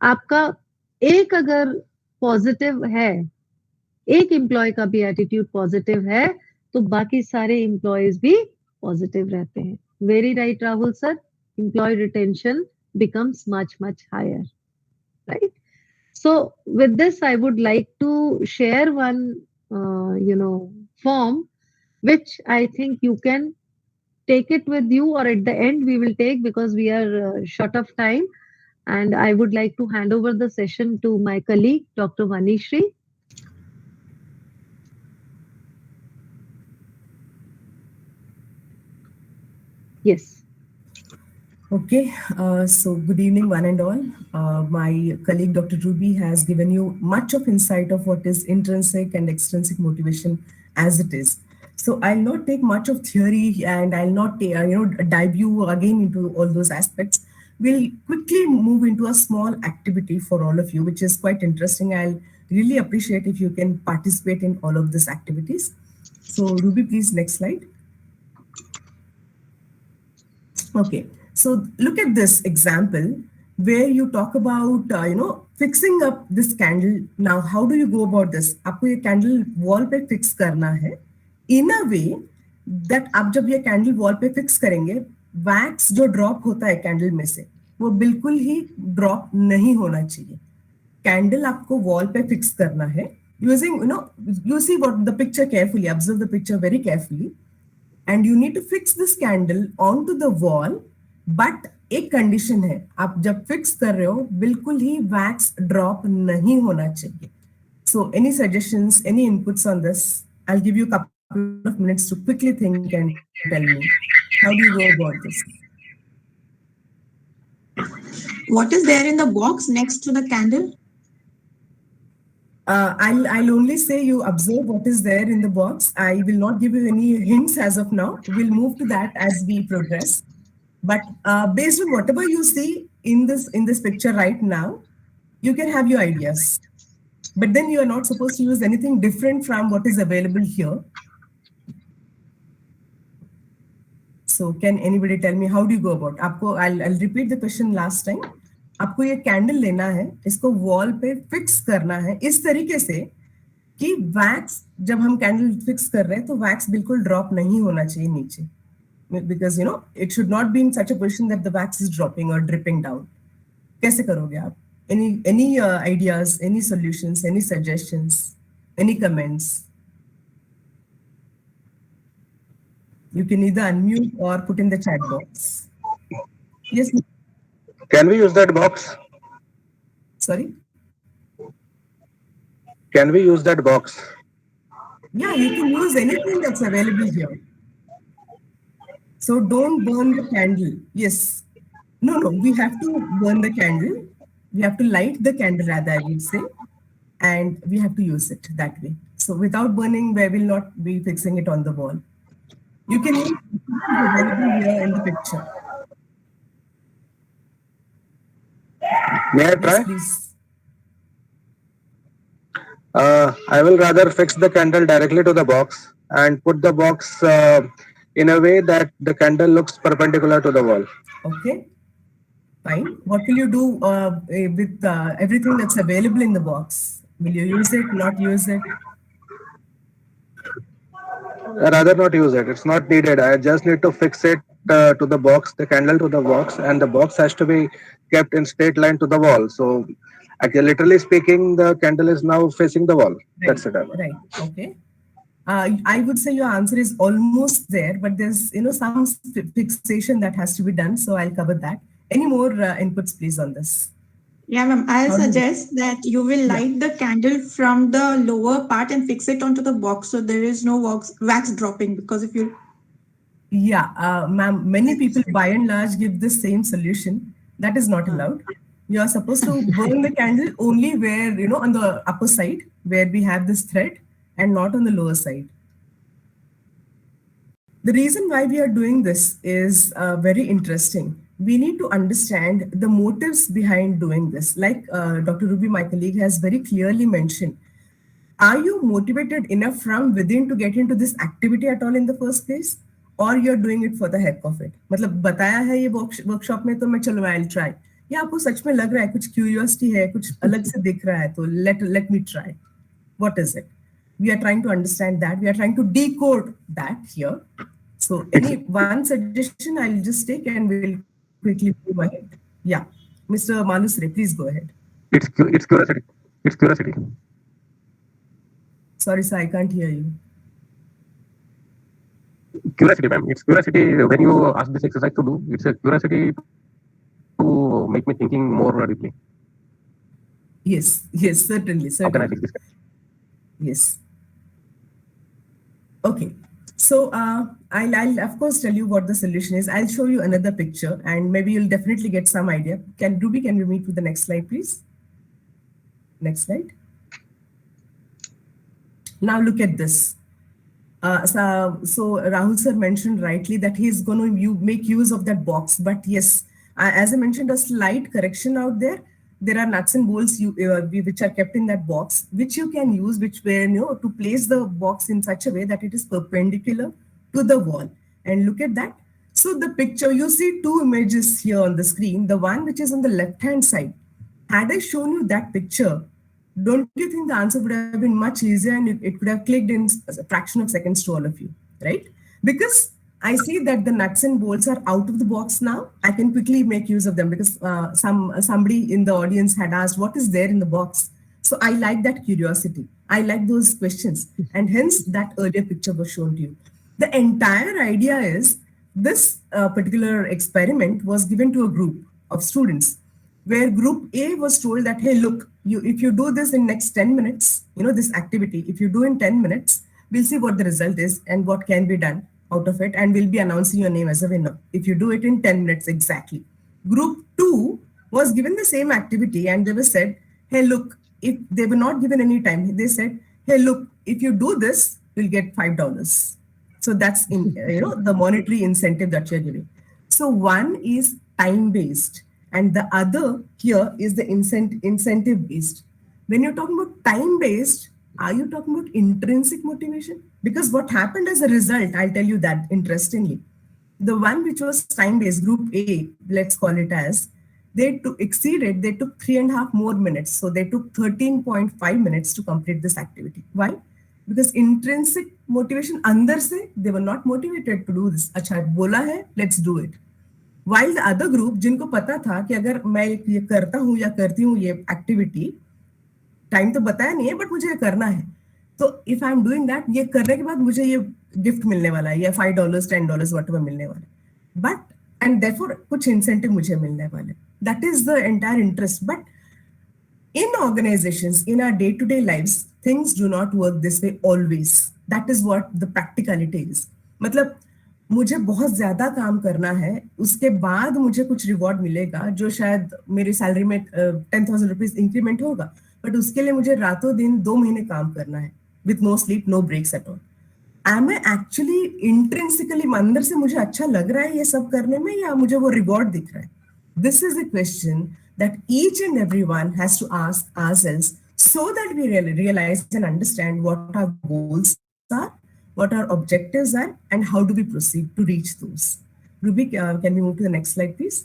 आपका एक अगर पॉजिटिव है, एक एम्प्लॉय का भी एटीट्यूड पॉजिटिव है तो बाकी सारे एम्प्लॉयज भी पॉजिटिव रहते हैं। Very right Rahul sir, employee retention becomes much higher, right? So with this I would like to share one form which I think you can take it with you, or at the end we will take, because we are short of time, and I would like to hand over the session to my colleague Dr. Vanishri. Yes. Okay, so good evening, one and all. My colleague Dr. Ruby has given you much of insight of what is intrinsic and extrinsic motivation as it is. So I'll not take much of theory, and I'll not dive you again into all those aspects. We'll quickly move into a small activity for all of you, which is quite interesting. I'll really appreciate if you can participate in all of these activities. So Ruby, please, next slide. Okay, so look at this example where you talk about, fixing up this candle. Now, how do you go about this? आपको ये candle wall पे fix करना है in a way that आप जब ये candle wall पे fix करेंगे, wax जो drop होता है candle में से, वो बिल्कुल ही drop नहीं होना चाहिए. Candle आपको wall पे fix करना है using, you see what the picture carefully, observe the picture very carefully. And you need to fix this candle onto the wall, but एक कंडीशन है, आप जब फिक्स कर रहे हो बिल्कुल ही वैक्स ड्रॉप नहीं होना चाहिए. So any suggestions, any inputs on this? I'll give you a couple of minutes to quickly think and tell me, how do you go about this? What is there in the box next to the candle? I'll only say you observe what is there in the box. I will not give you any hints as of now. We'll move to that as we progress. But based on whatever you see in this picture right now, you can have your ideas. But then you are not supposed to use anything different from what is available here. So can anybody tell me how do you go about? आपको I'll repeat the question last time. आपको ये candle लेना है, इसको wall पे fix करना है इस तरीके से कि वैक्स जब हम कैंडल फिक्स कर रहे हैं तो वैक्स बिल्कुल ड्रॉप नहीं होना चाहिए नीचे, because it should not be in such a position that the wax is dropping or dripping down. कैसे करोगे आप? Any ideas, any solutions, any suggestions, any comments? You can either unmute or put in the chat box. Yes. Can we use that box? Sorry? Can we use that box? Yeah, you can use anything that's available here. So don't burn the candle. Yes. No, we have to burn the candle. We have to light the candle rather, I would say. And we have to use it that way. So without burning, we will not be fixing it on the wall. You can use available here in the picture. May I try? Yes, please. I will rather fix the candle directly to the box and put the box in a way that the candle looks perpendicular to the wall. Okay, fine. What will you do with everything that's available in the box? Will you use it, not use it? Rather not use it. It's not needed. I just need to fix it to the box, the candle to the box, and the box has to be kept in straight line to the wall. So, actually, literally speaking, the candle is now facing the wall. Right. That's it. Right. Okay. I would say your answer is almost there, but there's some fixation that has to be done. So I'll cover that. Any more inputs, please, on this? Yeah, ma'am. I'll suggest that you will light the candle from the lower part and fix it onto the box so there is no wax dropping. Because if you Yeah, ma'am, many people by and large give the same solution. That is not allowed. You are supposed to burn the candle only where, on the upper side where we have this thread and not on the lower side. The reason why we are doing this is very interesting. We need to understand the motives behind doing this. Like Dr. Ruby, my colleague, has very clearly mentioned. Are you motivated enough from within to get into this activity at all in the first place? Or you're doing it for the heck of it? मतलब बताया है ये workshop में तो मैं चलो I'll try. या आपको सच में लग रहा है कुछ curiosity है, कुछ अलग से दिख रहा है तो let me try. What is it? We are trying to understand that. We are trying to decode that here. So any one suggestion I'll just take and we'll quickly move ahead. Yeah. Mr. Manusre, please go ahead. It's curiosity. It's curiosity. Sorry, sir, I can't hear you. Curiosity, ma'am. It's curiosity when you ask this exercise to do. It's a curiosity to make me thinking more deeply. Yes, certainly. How can I fix this? Yes. Okay. So I'll of course tell you what the solution is. I'll show you another picture and maybe you'll definitely get some idea. Can we meet with the next slide, please? Next slide. Now look at this. So Rahul sir mentioned rightly that he's going to make use of that box. But yes, as I mentioned, a slight correction out there. There are nuts and bolts which are kept in that box, which you can use, to place the box in such a way that it is perpendicular to the wall. And look at that. So the picture, you see two images here on the screen. The one which is on the left-hand side. Had I shown you that picture, don't you think the answer would have been much easier and it could have clicked in a fraction of seconds to all of you, right? Because I see that the nuts and bolts are out of the box now. I can quickly make use of them because somebody in the audience had asked, what is there in the box? So I like that curiosity. I like those questions. And hence that earlier picture was shown to you. The entire idea is this particular experiment was given to a group of students where group A was told that, hey, look, if you do this in next 10 minutes, this activity, if you do in 10 minutes, we'll see what the result is and what can be done out of it, and we'll be announcing your name as a winner if you do it in 10 minutes exactly. Group 2 was given the same activity, and they were said, hey, look, if they were not given any time, they said, hey, look, if you do this, you'll get $5. So that's in the monetary incentive that you're giving. So one is time based, and the other here is the incentive based. When you're talking about time based, are you talking about intrinsic motivation? Because what happened as a result, I'll tell you that interestingly. The one which was time based, group A, let's call it as, they took 3.5 more minutes. So they took 13.5 minutes to complete this activity. Why? Because intrinsic motivation अंदर से they were not motivated to do this. अच्छा बोला है, let's do it. While the other group जिनको पता था कि अगर मैं ये करता हूँ या करती हूँ ये एक्टिविटी, टाइम तो बताया नहीं है बट मुझे ये करना है, तो if I am doing that, ये करने के बाद मुझे ये गिफ्ट मिलने वाला है, या $5 $10 वट मिलने वाला है, बट एंड देयरफॉर कुछ इंसेंटिव मुझे मिलने वाले. That is the entire interest. But in organizations, in our day-to-day lives, things do not work this way always. That is what the practicality is. मतलब मुझे बहुत ज्यादा काम करना है, उसके बाद मुझे कुछ रिवॉर्ड मिलेगा जो शायद मेरी सैलरी में 10,000 रुपीज इंक्रीमेंट होगा, बट उसके लिए मुझे रातों दिन 2 महीने काम करना है with no sleep, no breaks at all. Am I actually intrinsically अंदर से मुझे अच्छा लग रहा है ये सब करने में, या मुझे वो रिवॉर्ड दिख रहा है? This is a question that each and everyone has to ask ourselves, so that we really realize and understand what our goals are, what our objectives are, and how do we proceed to reach those. Ruby, can we move to the next slide, please?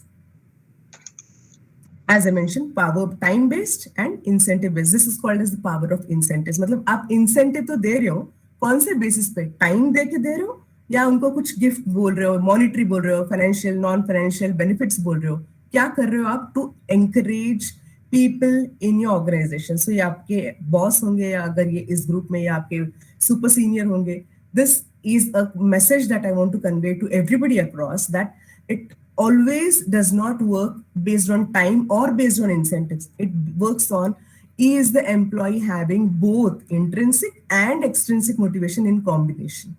As I mentioned, power time based and incentive based. This is called as the power of incentives. मतलब आप incentive तो दे रहे हो, कौन से basis पे? Time दे के दे रहे हो, या उनको कुछ गिफ्ट बोल रहे हो, मॉनिटरी बोल रहे हो, फाइनेंशियल नॉन फाइनेंशियल बेनिफिट्स बोल रहे हो, क्या कर रहे हो आप to encourage people in your organisation? So ये आपके बॉस होंगे, या अगर ये इस ग्रुप में या आपके सुपर सीनियर होंगे, this is a message that I want to convey to everybody across, that it always does not work based on time or based on incentives. It works on, is the employee having both intrinsic and extrinsic motivation in combination.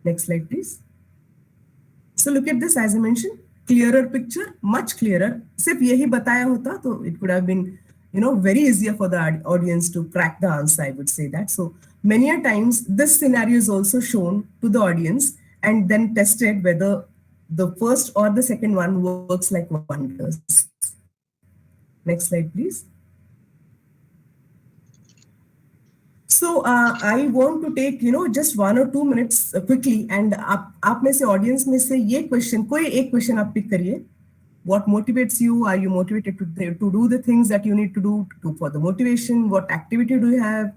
Next slide, please. So look at this, as I mentioned, clearer picture, much clearer. सिर्फ यही बताया होता तो it could have been very easier for the audience to crack the answer, I would say that. So many a times this scenario is also shown to the audience and then tested whether the first or the second one works like wonders. Next slide, please. So I want to take just 1 or 2 minutes quickly, and आप में से audience में से ये question, कोई एक question आप pick करिए. What motivates you? Are you motivated to do the things that you need to do for the motivation? What activity do you have?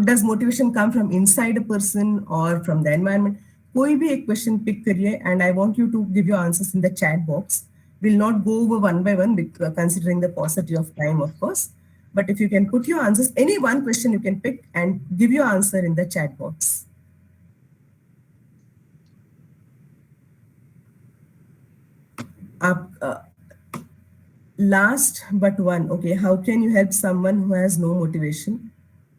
Does motivation come from inside a person or from the environment? कोई भी एक question pick करिए, and I want you to give your answers in the chat box. We'll not go over one by one, considering the paucity of time, of course. But if you can put your answers, any one question you can pick and give your answer in the chat box. Last but one, okay, how can you help someone who has no motivation?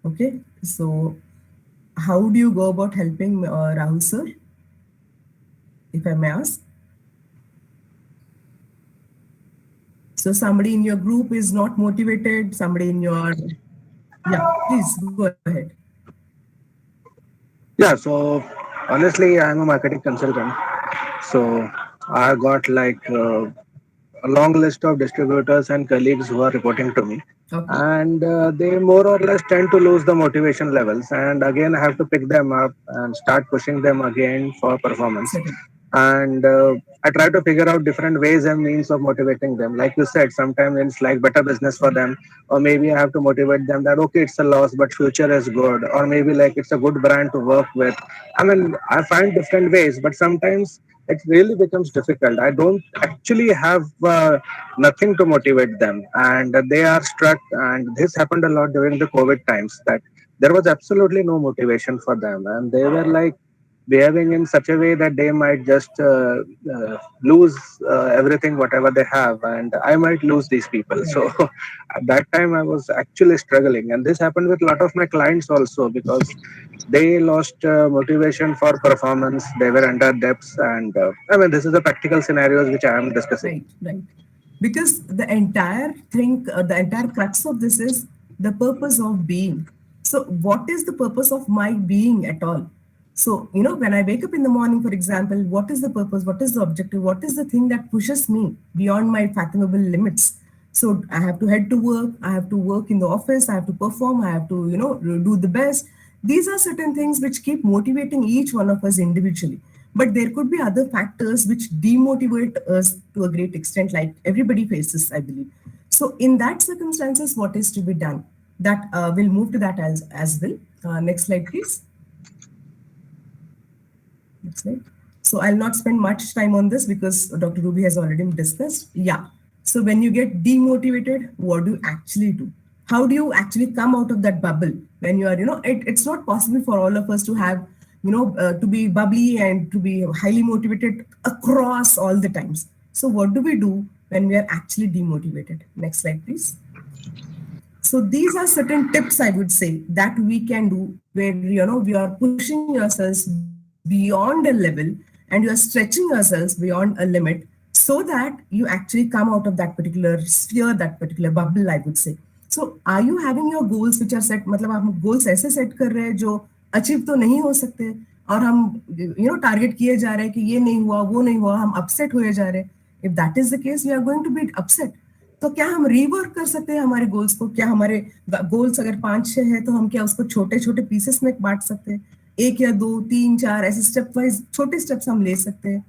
Okay, so how do you go about helping Rahul sir, if I may ask? So somebody in your group is not motivated, somebody in your, yeah, please go ahead. Yeah, so honestly, I'm a marketing consultant. So I got like a long list of distributors and colleagues who are reporting to me. Okay. And they more or less tend to lose the motivation levels. And again, I have to pick them up and start pushing them again for performance. And I try to figure out different ways and means of motivating them. Like you said, sometimes it's like better business for them, or maybe I have to motivate them that okay, it's a loss, but future is good, or maybe like it's a good brand to work with. I mean, I find different ways, but sometimes it really becomes difficult. I don't actually have nothing to motivate them, and they are struck. And this happened a lot during the COVID times, that there was absolutely no motivation for them, and they were like behaving in such a way that they might just lose everything, whatever they have, and I might lose these people. So Right. at that time, I was actually struggling, and this happened with a lot of my clients also because they lost motivation for performance. They were under debts, and I mean, this is the practical scenarios which I am discussing. Right, right. Because the entire thing, the entire crux of this is the purpose of being. So, what is the purpose of my being at all? So, when I wake up in the morning, for example, what is the purpose? What is the objective? What is the thing that pushes me beyond my fathomable limits? So, I have to head to work. I have to work in the office. I have to perform. I have to, do the best. These are certain things which keep motivating each one of us individually. But there could be other factors which demotivate us to a great extent, like everybody faces, I believe. So, in that circumstances, what is to be done? That we'll move to that as well. Next slide, please. Next slide. So I'll not spend much time on this because Dr. Ruby has already discussed. Yeah. So when you get demotivated, what do you actually do? How do you actually come out of that bubble when you are, it's not possible for all of us to have, to be bubbly and to be highly motivated across all the times. So what do we do when we are actually demotivated? Next slide, please. So these are certain tips I would say that we can do where we are pushing yourselves beyond a level and you are stretching yourselves beyond a limit so that you actually come out of that particular sphere, that particular bubble, I would say. So are you having your goals which are set, मतलब आप goals ऐसे set कर रहे हैं जो achieve तो नहीं हो सकते और हम target किए जा रहे हैं कि ये नहीं हुआ वो नहीं हुआ, हम upset हुए जा रहे हैं. If that is the case, we are going to be upset. तो क्या हम रीवर्क कर सकते हैं हमारे गोल्स को? क्या हमारे गोल्स अगर 5-6 है तो हम क्या उसको छोटे छोटे पीसेस में बांट सकते हैं? 1 या 2, 3, 4 ऐसे स्टेप वाइज छोटे स्टेप्स हम ले सकते हैं.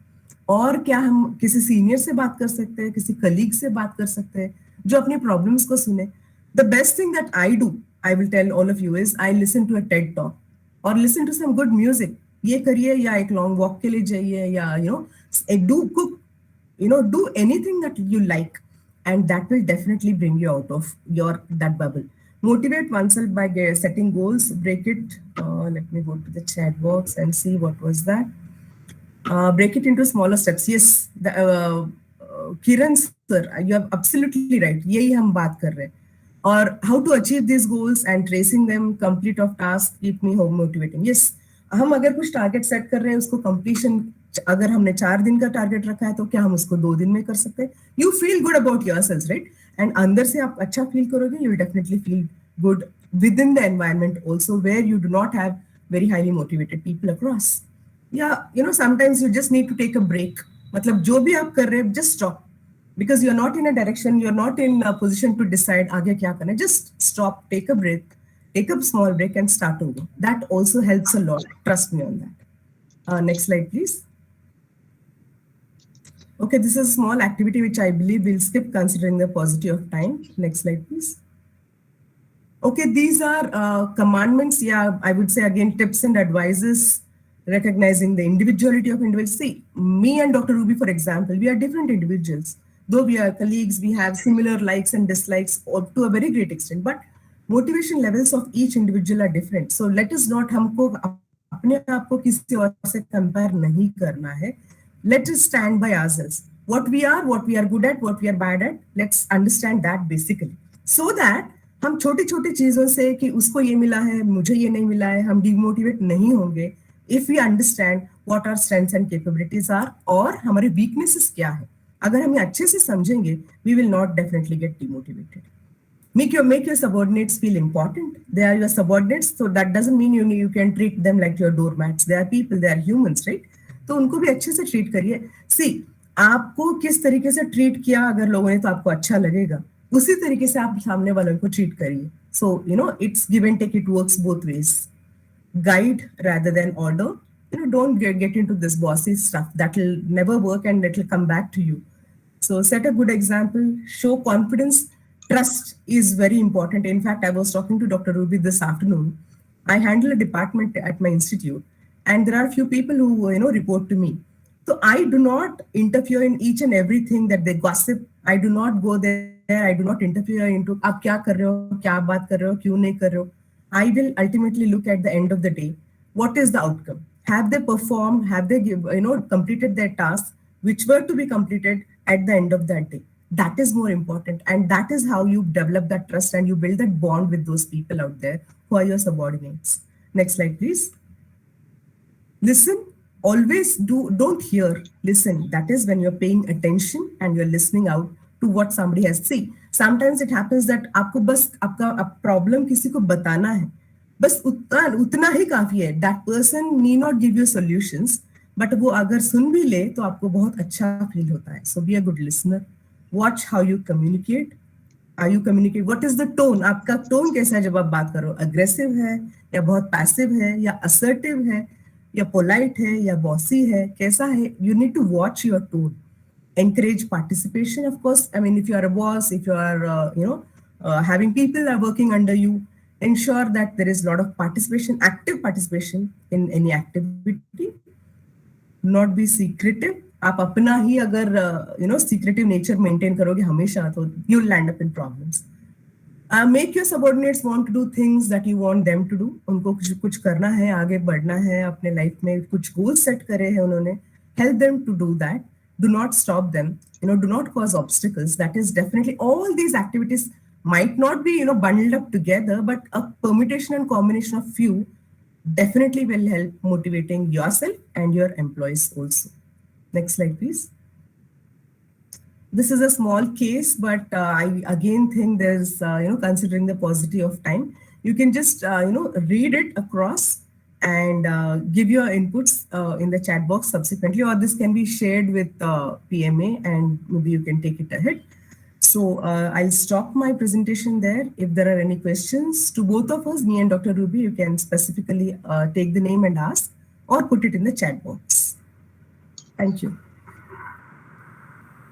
और क्या हम किसी सीनियर से बात कर सकते हैं, किसी कलीग से बात कर सकते हैं जो अपनी प्रॉब्लम्स को सुने. The best thing that I do, I will tell all of you, is I listen to a TED talk और listen to some good music. ये करिए या एक लॉन्ग वॉक के लिए जाइए या एक do cook, do anything that you like, and that will definitely bring you out of that bubble. Motivate oneself by setting goals, break it. Let me go to the chat box and see what was that. Break it into smaller steps. Yes, Kiran sir, you are absolutely right. यही हम बात कर रहे हैं. और how to achieve these goals and tracing them, complete of tasks keep me motivating. Yes, हम अगर कुछ टारगेट सेट कर रहे हैं उसको कंप्लीशन, अगर हमने 4 दिन का टारगेट रखा है तो क्या हम उसको 2 दिन में कर सकते हैं? You feel good about yourself, right? And अंदर से आप अच्छा फील करोगे, you will definitely feel good within the environment also where you do not have very highly motivated people across. या sometimes you just need to take a break. मतलब जो भी आप कर रहे हैं just stop, because you're not in a direction, you're not in a position to decide आगे क्या करना है. Just stop, take a break, take a small break and start over. That also helps a lot. Trust me on that. Next slide, please. Okay, this is a small activity which I believe we'll skip considering the paucity of time. Next slide, please. Okay, these are commandments. Yeah, I would say again, tips and advices, recognizing the individuality of individuals. See, me and Dr. Ruby, for example, we are different individuals. Though we are colleagues, we have similar likes and dislikes or to a very great extent, but motivation levels of each individual are different. So let us not, हमको अपने आप को किसी और से compare नहीं करना है. Let us stand by ourselves. What we are good at, what we are bad at, let's understand that basically. So that हम छोटी छोटी चीजों से कि उसको ये मिला है, मुझे ये नहीं मिला है, हम डिमोटिवेट नहीं होंगे. If we understand what our strengths and capabilities are और हमारे weaknesses क्या है, अगर हम ये अच्छे से समझेंगे, we will not definitely get demotivated. Make your subordinates feel important. They are your subordinates, so that doesn't mean you can treat them like your doormats. They are people, they are humans, right? तो उनको भी अच्छे से treat करिए. See, आपको किस तरीके से ट्रीट किया अगर लोगों ने तो आपको अच्छा लगेगा, उसी तरीके से आप सामने वालों को ट्रीट करिए. So it's give and take. It works both ways. Guide rather than order. Don't get into this bossy stuff. That will never work and it will come back to you. So set a good example, show confidence. Trust is very important. In fact, I was talking to Dr. Ruby this afternoon. I handle a department at my institute, and there are a few people who report to me. So I do not interfere in each and everything that they gossip. I do not go there. I do not interfere into आप क्या कर रहे हो, क्या बात कर रहे हो, क्यों नहीं कर रहे हो. I will ultimately look at the end of the day. What is the outcome? Have they performed? Have they completed their tasks which were to be completed at the end of that day? That is more important, and that is how you develop that trust and you build that bond with those people out there who are your subordinates. Next slide, please. Listen, always don't hear, listen. That is when you're paying attention and you're listening out to what somebody has. See, sometimes it happens that आपको बस आपका problem किसी को बताना है, बस उतना ही काफी है. That person need not give you solutions, but वो अगर सुन भी ले तो आपको बहुत अच्छा फील होता है. So be a good listener. Watch how you communicate. What is the tone? आपका टोन कैसा है जब आप बात करो? अग्रेसिव है या बहुत पैसिव है या असर्टिव है या पोलाइट है या बॉसी है? कैसा है? You need to watch your tone. Encourage participation, of course. I mean, if you are a boss, if you are having people are working under you, ensure that there is a lot of participation, active participation in any activity. Not be secretive. आप अपना ही अगर secretive nature maintain करोगे हमेशा तो you'll land up in problems. Make your subordinates want to do things that you want them to do. उनको कुछ करना है, आगे बढ़ना है अपने लाइफ में, कुछ goals set करे हैं उन्होंने. Help them to do that. Do not stop them. Do not cause obstacles. That is definitely, all these activities might not be bundled up together, but a permutation and combination of few definitely will help motivating yourself and your employees also. Next slide, please. This is a small case, but I again think there's, considering the paucity of time, you can just, read it across and give your inputs in the chat box subsequently, or this can be shared with PMA and maybe you can take it ahead. So I'll stop my presentation there. If there are any questions to both of us, me and Dr. Ruby, you can specifically take the name and ask or put it in the chat box. Thank you.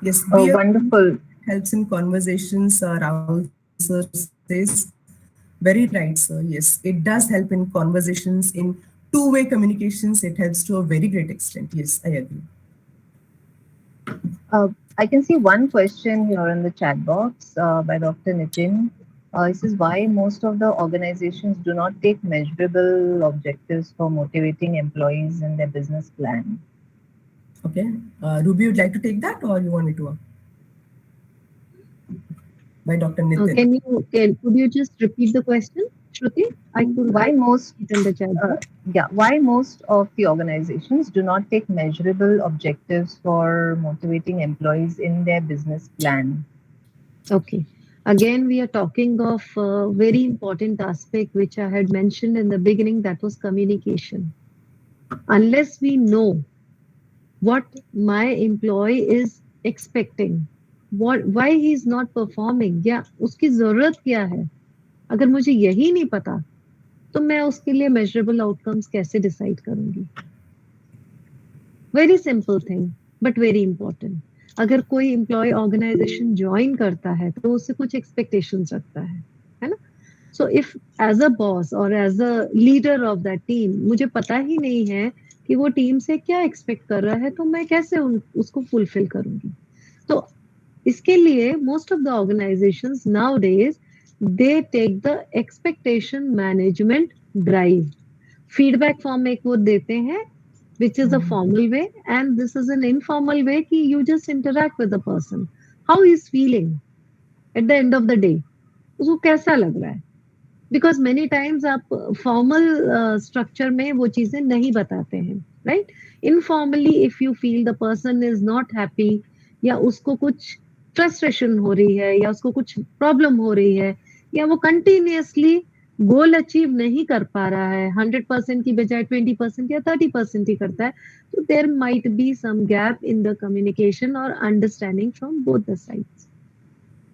Yes, wonderful. Helps in conversations, Rahul sir says. Very right, sir. Yes, it does help in conversations, in two-way communications. It helps to a very great extent. Yes, I agree. I can see one question here in the chat box by Dr. Nitin. He says, why most of the organizations do not take measurable objectives for motivating employees in their business plan? Okay. Ruby, would like to take that, or you want me to? By Dr. Nitin. Could you just repeat the question, Shruti? Why most of the organizations do not take measurable objectives for motivating employees in their business plan? Okay. Again, we are talking of a very important aspect which I had mentioned in the beginning, that was communication. Unless we know what my employee is expecting, why he is not performing, या उसकी जरूरत क्या है, अगर मुझे यही नहीं पता तो मैं उसके लिए measurable outcomes कैसे decide करूंगी? Very simple thing, but very important. अगर कोई employee organization join करता है तो उससे कुछ expectations रखता है ना? So if as a boss or as a leader of that team मुझे पता ही नहीं है कि वो टीम से क्या एक्सपेक्ट कर रहा है तो मैं कैसे उसको फुलफिल करूंगी? तो इसके लिए most of the organizations nowadays they take the expectation management drive. Feedback form एक वो देते हैं, which is a formal way, and this is an informal way कि you just interact with the person. How he is feeling at the end of the day? उसको कैसा लग रहा है? Because many times आप formal structure में वो चीजें नहीं बताते हैं, right? Informally, if you feel the person is not happy या उसको कुछ frustration हो रही है या उसको कुछ problem हो रही है या वो continuously goal achieve नहीं कर पा रहा है, 100% की बजाय 20% या 30% ही करता है, तो there might be some gap in the communication or understanding from both the sides.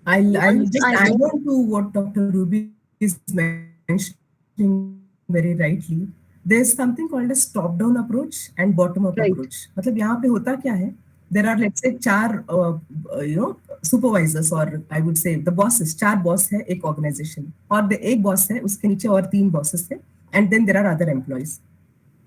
I'll just add on to what Dr. Ruby is mentioning very rightly. There's something called as top-down approach and bottom-up approach. मतलब यहाँ पे होता क्या है? There are, let's say, 4 supervisors, or I would say the bosses. 4 boss है एक organization, और एक boss है उसके नीचे और 3 bosses है, and then there are other employees.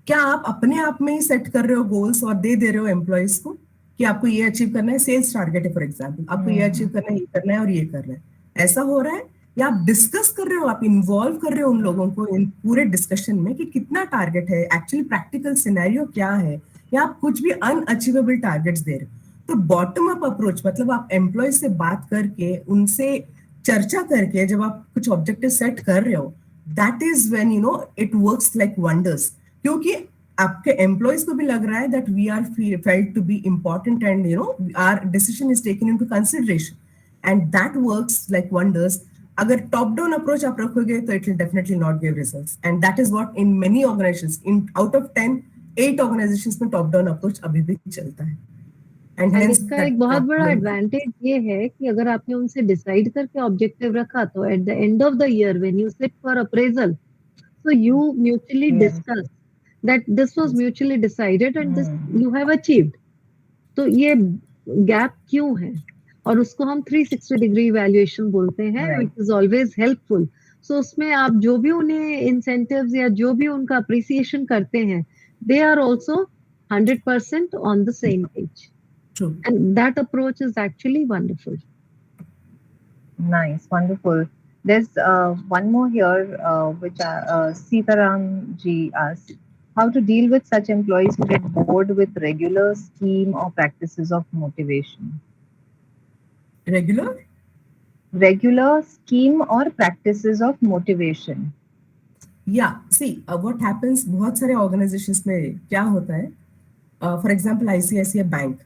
क्या आप अपने आप में ही सेट कर रहे हो goals और दे रहे हो employees को कि आपको ये अचीव करना है? सेल्स टारगेट है फॉर एग्जांपल, आपको ये अचीव करना है, ये करना है और ये करना है, ऐसा हो रहा है? या आप डिस्कस कर रहे हो, आप इन्वॉल्व कर रहे हो उन लोगों को इन पूरे डिस्कशन में कि कितना टारगेट है, एक्चुअली प्रैक्टिकल सिनेरियो क्या है, या आप कुछ भी अनअचीवेबल टारगेट्स दे रहे हो। तो बॉटम अप अप्रोच मतलब आप एम्प्लॉय से बात करके, उनसे चर्चा करके जब आप कुछ ऑब्जेक्टिव सेट कर रहे हो, that is when it works like wonders. क्योंकि आपके एम्प्लॉयज को भी लग रहा है that we are felt to be important and our decision is taken into consideration, and that works like wonders. अगर टॉप डाउन अप्रोच आप रखोगे तो it will definitely not give results, and that is what in many organisations, in out of 10 8 organisations में top down approach अभी भी चलता है, and and hence इसका दैट एक बहुत बड़ा प्रॉब्लम। एडवांटेज ये है कि अगर आपने उनसे डिसाइड करके ऑब्जेक्टिव रखा तो at the end of the year when you sit for appraisal, so you mutually Yes. discuss that this was mutually decided and this Hmm. you have achieved. तो ये गैप क्यों है, और उसको हम 360 डिग्री इवैल्यूएशन बोलते हैं, Right. Which is always helpful. So उसमें आप जो भी उन्हें इंसेंटिव्स या जो भी उनका अप्रिसिएशन करते हैं, they are also 100% on the same page, True. And that approach is actually wonderful. Nice, wonderful. There's one more here, which Sitaram ji asks, how to deal with such employees who get bored with regular scheme or practices of motivation. Regular? Regular scheme or practices of motivation. Yeah, see, what happens बहुत सारे organizations में क्या होता है, for example ICICI bank,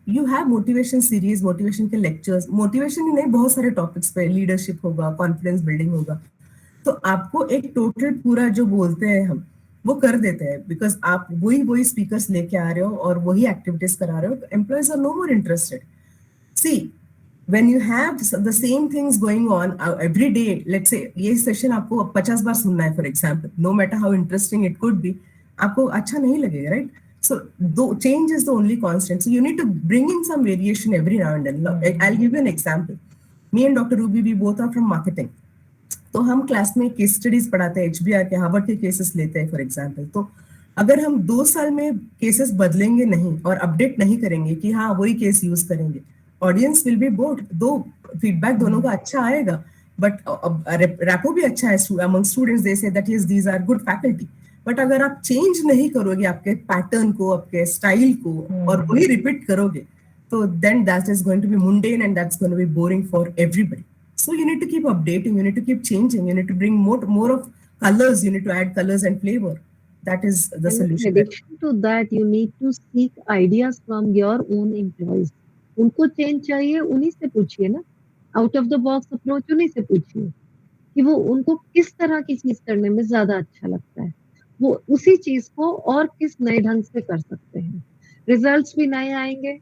you have motivation series, motivation के lectures, motivation ही नहीं बहुत सारे टॉपिक्स पे, लीडरशिप होगा, कॉन्फिडेंस बिल्डिंग होगा। तो आपको एक टोटल पूरा जो बोलते हैं हम वो कर देते हैं, बिकॉज आप वही वही स्पीकर्स लेके आ रहे हो और वही एक्टिविटीज करा रहे हो, तो employees are no more interested. See, when you have the same things going on every day, let's say ये सेशन आपको 50 बार सुनना है for example, no matter how interesting it could be, आपको अच्छा नहीं लगेगा, right? So change is the only constant. So you need to bring in some variation every now and then. I'll give you an example. Me and Dr. Ruby, we both are from marketing. तो हम class में case studies पढ़ाते हैं, HBR के, Harvard के cases लेते हैं for example. तो अगर हम 2 साल में केसेस बदलेंगे नहीं और अपडेट नहीं करेंगे कि हाँ वही केस यूज करेंगे, ऑडियंस विल बी बोर्ड। दो फीडबैक दोनों का अच्छा आएगा, बट रैपो भी अच्छा है among students, they say that these are good faculty. But अगर आप चेंज नहीं करोगे आपके पैटर्न को, आपके स्टाइल को, और वही रिपीट करोगे, तो then that is going to be mundane and that's going to be boring for everybody. So you need to keep updating, you need to keep changing, you need to bring more of colors, you need to add colors and flavor. That is the And in solution. addition to that, you need to seek ideas from your own employees. उनको change चाहिए, उन्हीं से पूछिए ना, out of the box approach उन्हीं से पूछिए कि वो उनको किस तरह की चीज करने में ज्यादा अच्छा लगता है, वो उसी चीज को और किस नए ढंग से कर सकते हैं। रिजल्ट्स भी नए आएंगे,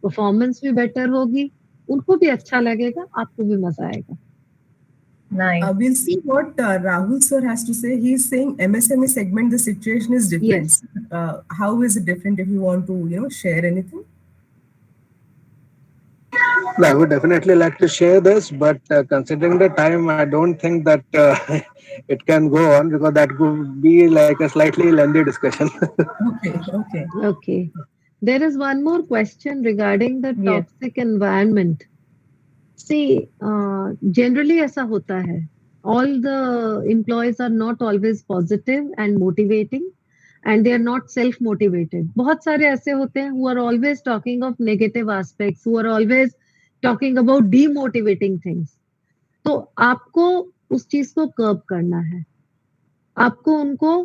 परफॉर्मेंस भी बेटर होगी, उनको भी अच्छा लगेगा, आपको भी मजा आएगा। Nice. We'll see what Rahul sir has to say. He's saying MSME segment, the situation is different. Yes. How is it different? If you want to, share anything. I would definitely like to share this, but considering the time, I don't think that it can go on, because that would be like a slightly lengthy discussion. Okay. Okay. There is one more question regarding the Yes. toxic environment. See, generally ऐसा होता है. All the employees are not always positive and motivating, and they are not self-motivated. बहुत सारे ऐसे होते हैं who are always talking of negative aspects, who are always talking about demotivating things. तो आपको उस चीज को कर्ब करना है, आपको उनको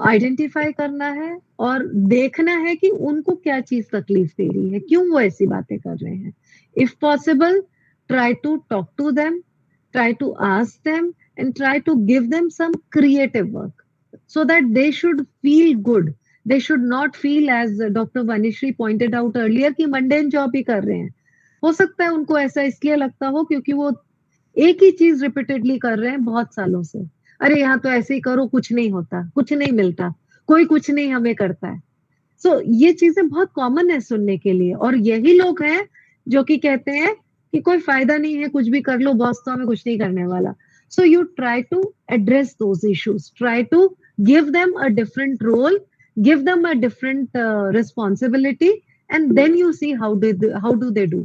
आइडेंटिफाई करना है और देखना है कि उनको क्या चीज तकलीफ दे रही है, क्यों वो ऐसी बातें कर रहे हैं। If possible, try to talk to them, try to ask them and try to give them some creative work so that they should feel good. They should not feel, as Dr. Vanishri pointed out earlier, कि mundane job ही कर रहे हैं। हो सकता है उनको ऐसा इसलिए लगता हो क्योंकि वो एक ही चीज रिपीटेडली कर रहे हैं बहुत सालों से। अरे यहाँ तो ऐसे ही करो, कुछ नहीं होता, कुछ नहीं मिलता, कोई कुछ नहीं हमें करता है। सो ये चीजें बहुत कॉमन है सुनने के लिए, और यही लोग हैं जो कि कहते हैं कि कोई फायदा नहीं है, कुछ भी कर लो, बॉस तो हमें कुछ नहीं करने वाला। So you try to address those issues, try to give them a different role, give them a different responsibility, and then you see how do they do.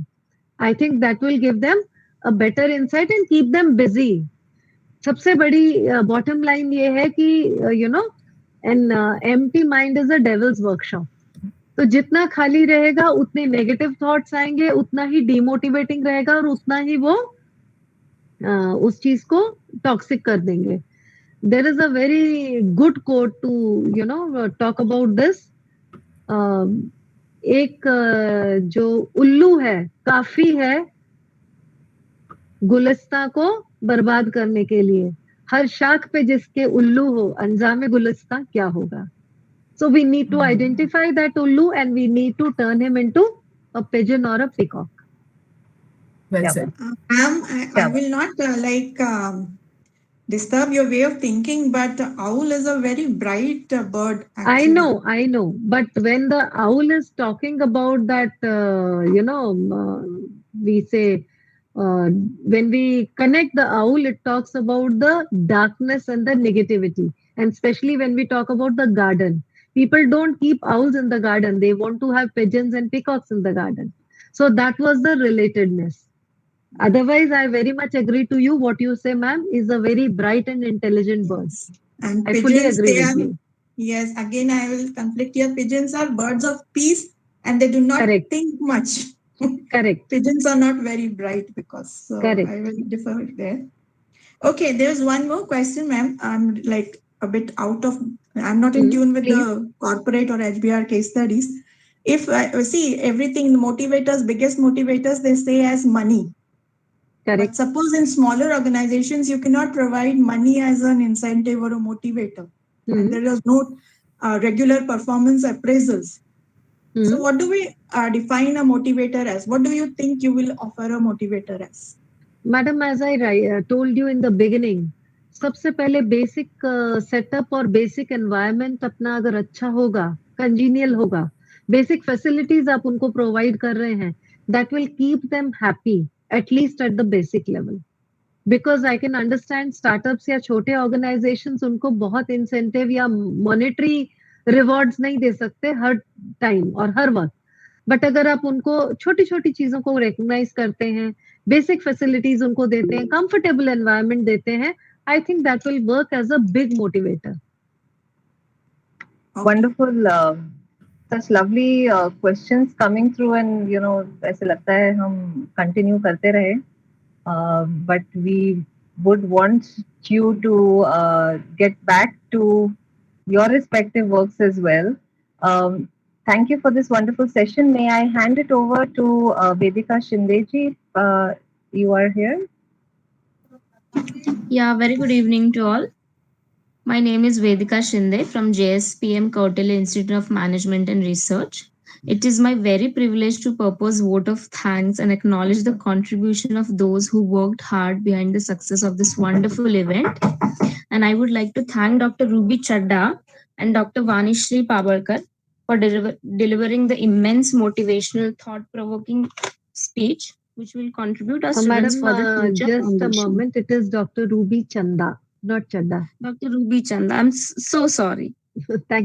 I think that will give them a better insight and keep them busy. सबसे बड़ी bottom line ये है कि an empty mind is a devil's workshop. तो जितना खाली रहेगा उतने नेगेटिव थॉट्स आएंगे, उतना ही डिमोटिवेटिंग रहेगा और उतना ही वो उस चीज को टॉक्सिक कर देंगे. There is a very good quote to talk about this. एक जो उल्लू है काफी है गुलिस्ता को बर्बाद करने के लिए, हर शाख पे जिसके उल्लू हो अंजामे गुलिस्ता क्या होगा. So we need to identify that ullu and we need to turn him into a pigeon or a peacock. Well Yeah. said. Ma'am, I will not disturb your way of thinking, but the owl is a very bright bird. Actually. I know. But when the owl is talking about that, we say, when we connect the owl, it talks about the darkness and the negativity. And especially when we talk about the garden. People don't keep owls in the garden. They want to have pigeons and peacocks in the garden. So that was the relatedness. Otherwise, I very much agree to you. What you say, ma'am, is a very bright and intelligent bird. And I pigeons, fully agree they with are, you. yes, again, I will conflict here. Pigeons are birds of peace and they do not Correct. think much. Correct. Pigeons are not very bright because, so Correct. I will differ there. Okay, there's one more question, ma'am. I'm like a bit out of, I'm not in tune with Please. the corporate or HBR case studies. If I see everything, motivators, biggest motivators, they say as money. But Correct. suppose in smaller organizations, you cannot provide money as an incentive or a motivator, and there is no regular performance appraisals. So, what do we define a motivator as? What do you think you will offer a motivator as? Madam, as I told you in the beginning, सबसे पहले basic setup और basic environment अपना अगर अच्छा होगा, congenial होगा, basic facilities आप उनको प्रोवाइड कर रहे हैं, that will keep them happy at least at the basic level. Because I can understand startups या छोटे ऑर्गेनाइजेशंस उनको बहुत इंसेंटिव या मॉनेटरी रिवॉर्ड्स नहीं दे सकते हर टाइम और हर वक्त. बट अगर आप उनको छोटी छोटी चीजों को रिकॉग्नाइज करते हैं, बेसिक फैसिलिटीज उनको देते हैं, कंफर्टेबल एनवायरनमेंट देते हैं, I think that will work as a big motivator. Wonderful, such lovely questions coming through, and ऐसे लगता है हम continue करते रहे. But we would want you to get back to your respective works as well. Thank you for this wonderful session. May I hand it over to Vedika Shindeji? You are here. Yeah, very good evening to all. My name is Vedika Shinde from JSPM Kautilya Institute of Management and Research. It is my very privilege to propose vote of thanks and acknowledge the contribution of those who worked hard behind the success of this wonderful event. And I would like to thank Dr. Ruby Chanda and Dr. Vanishri Pabalkar for delivering the immense motivational, thought-provoking speech, which will contribute our students Madam, for the future just a foundation. moment, it is Dr. Ruby Chanda, not Chanda. Dr. Ruby Chanda, I'm so sorry. Thank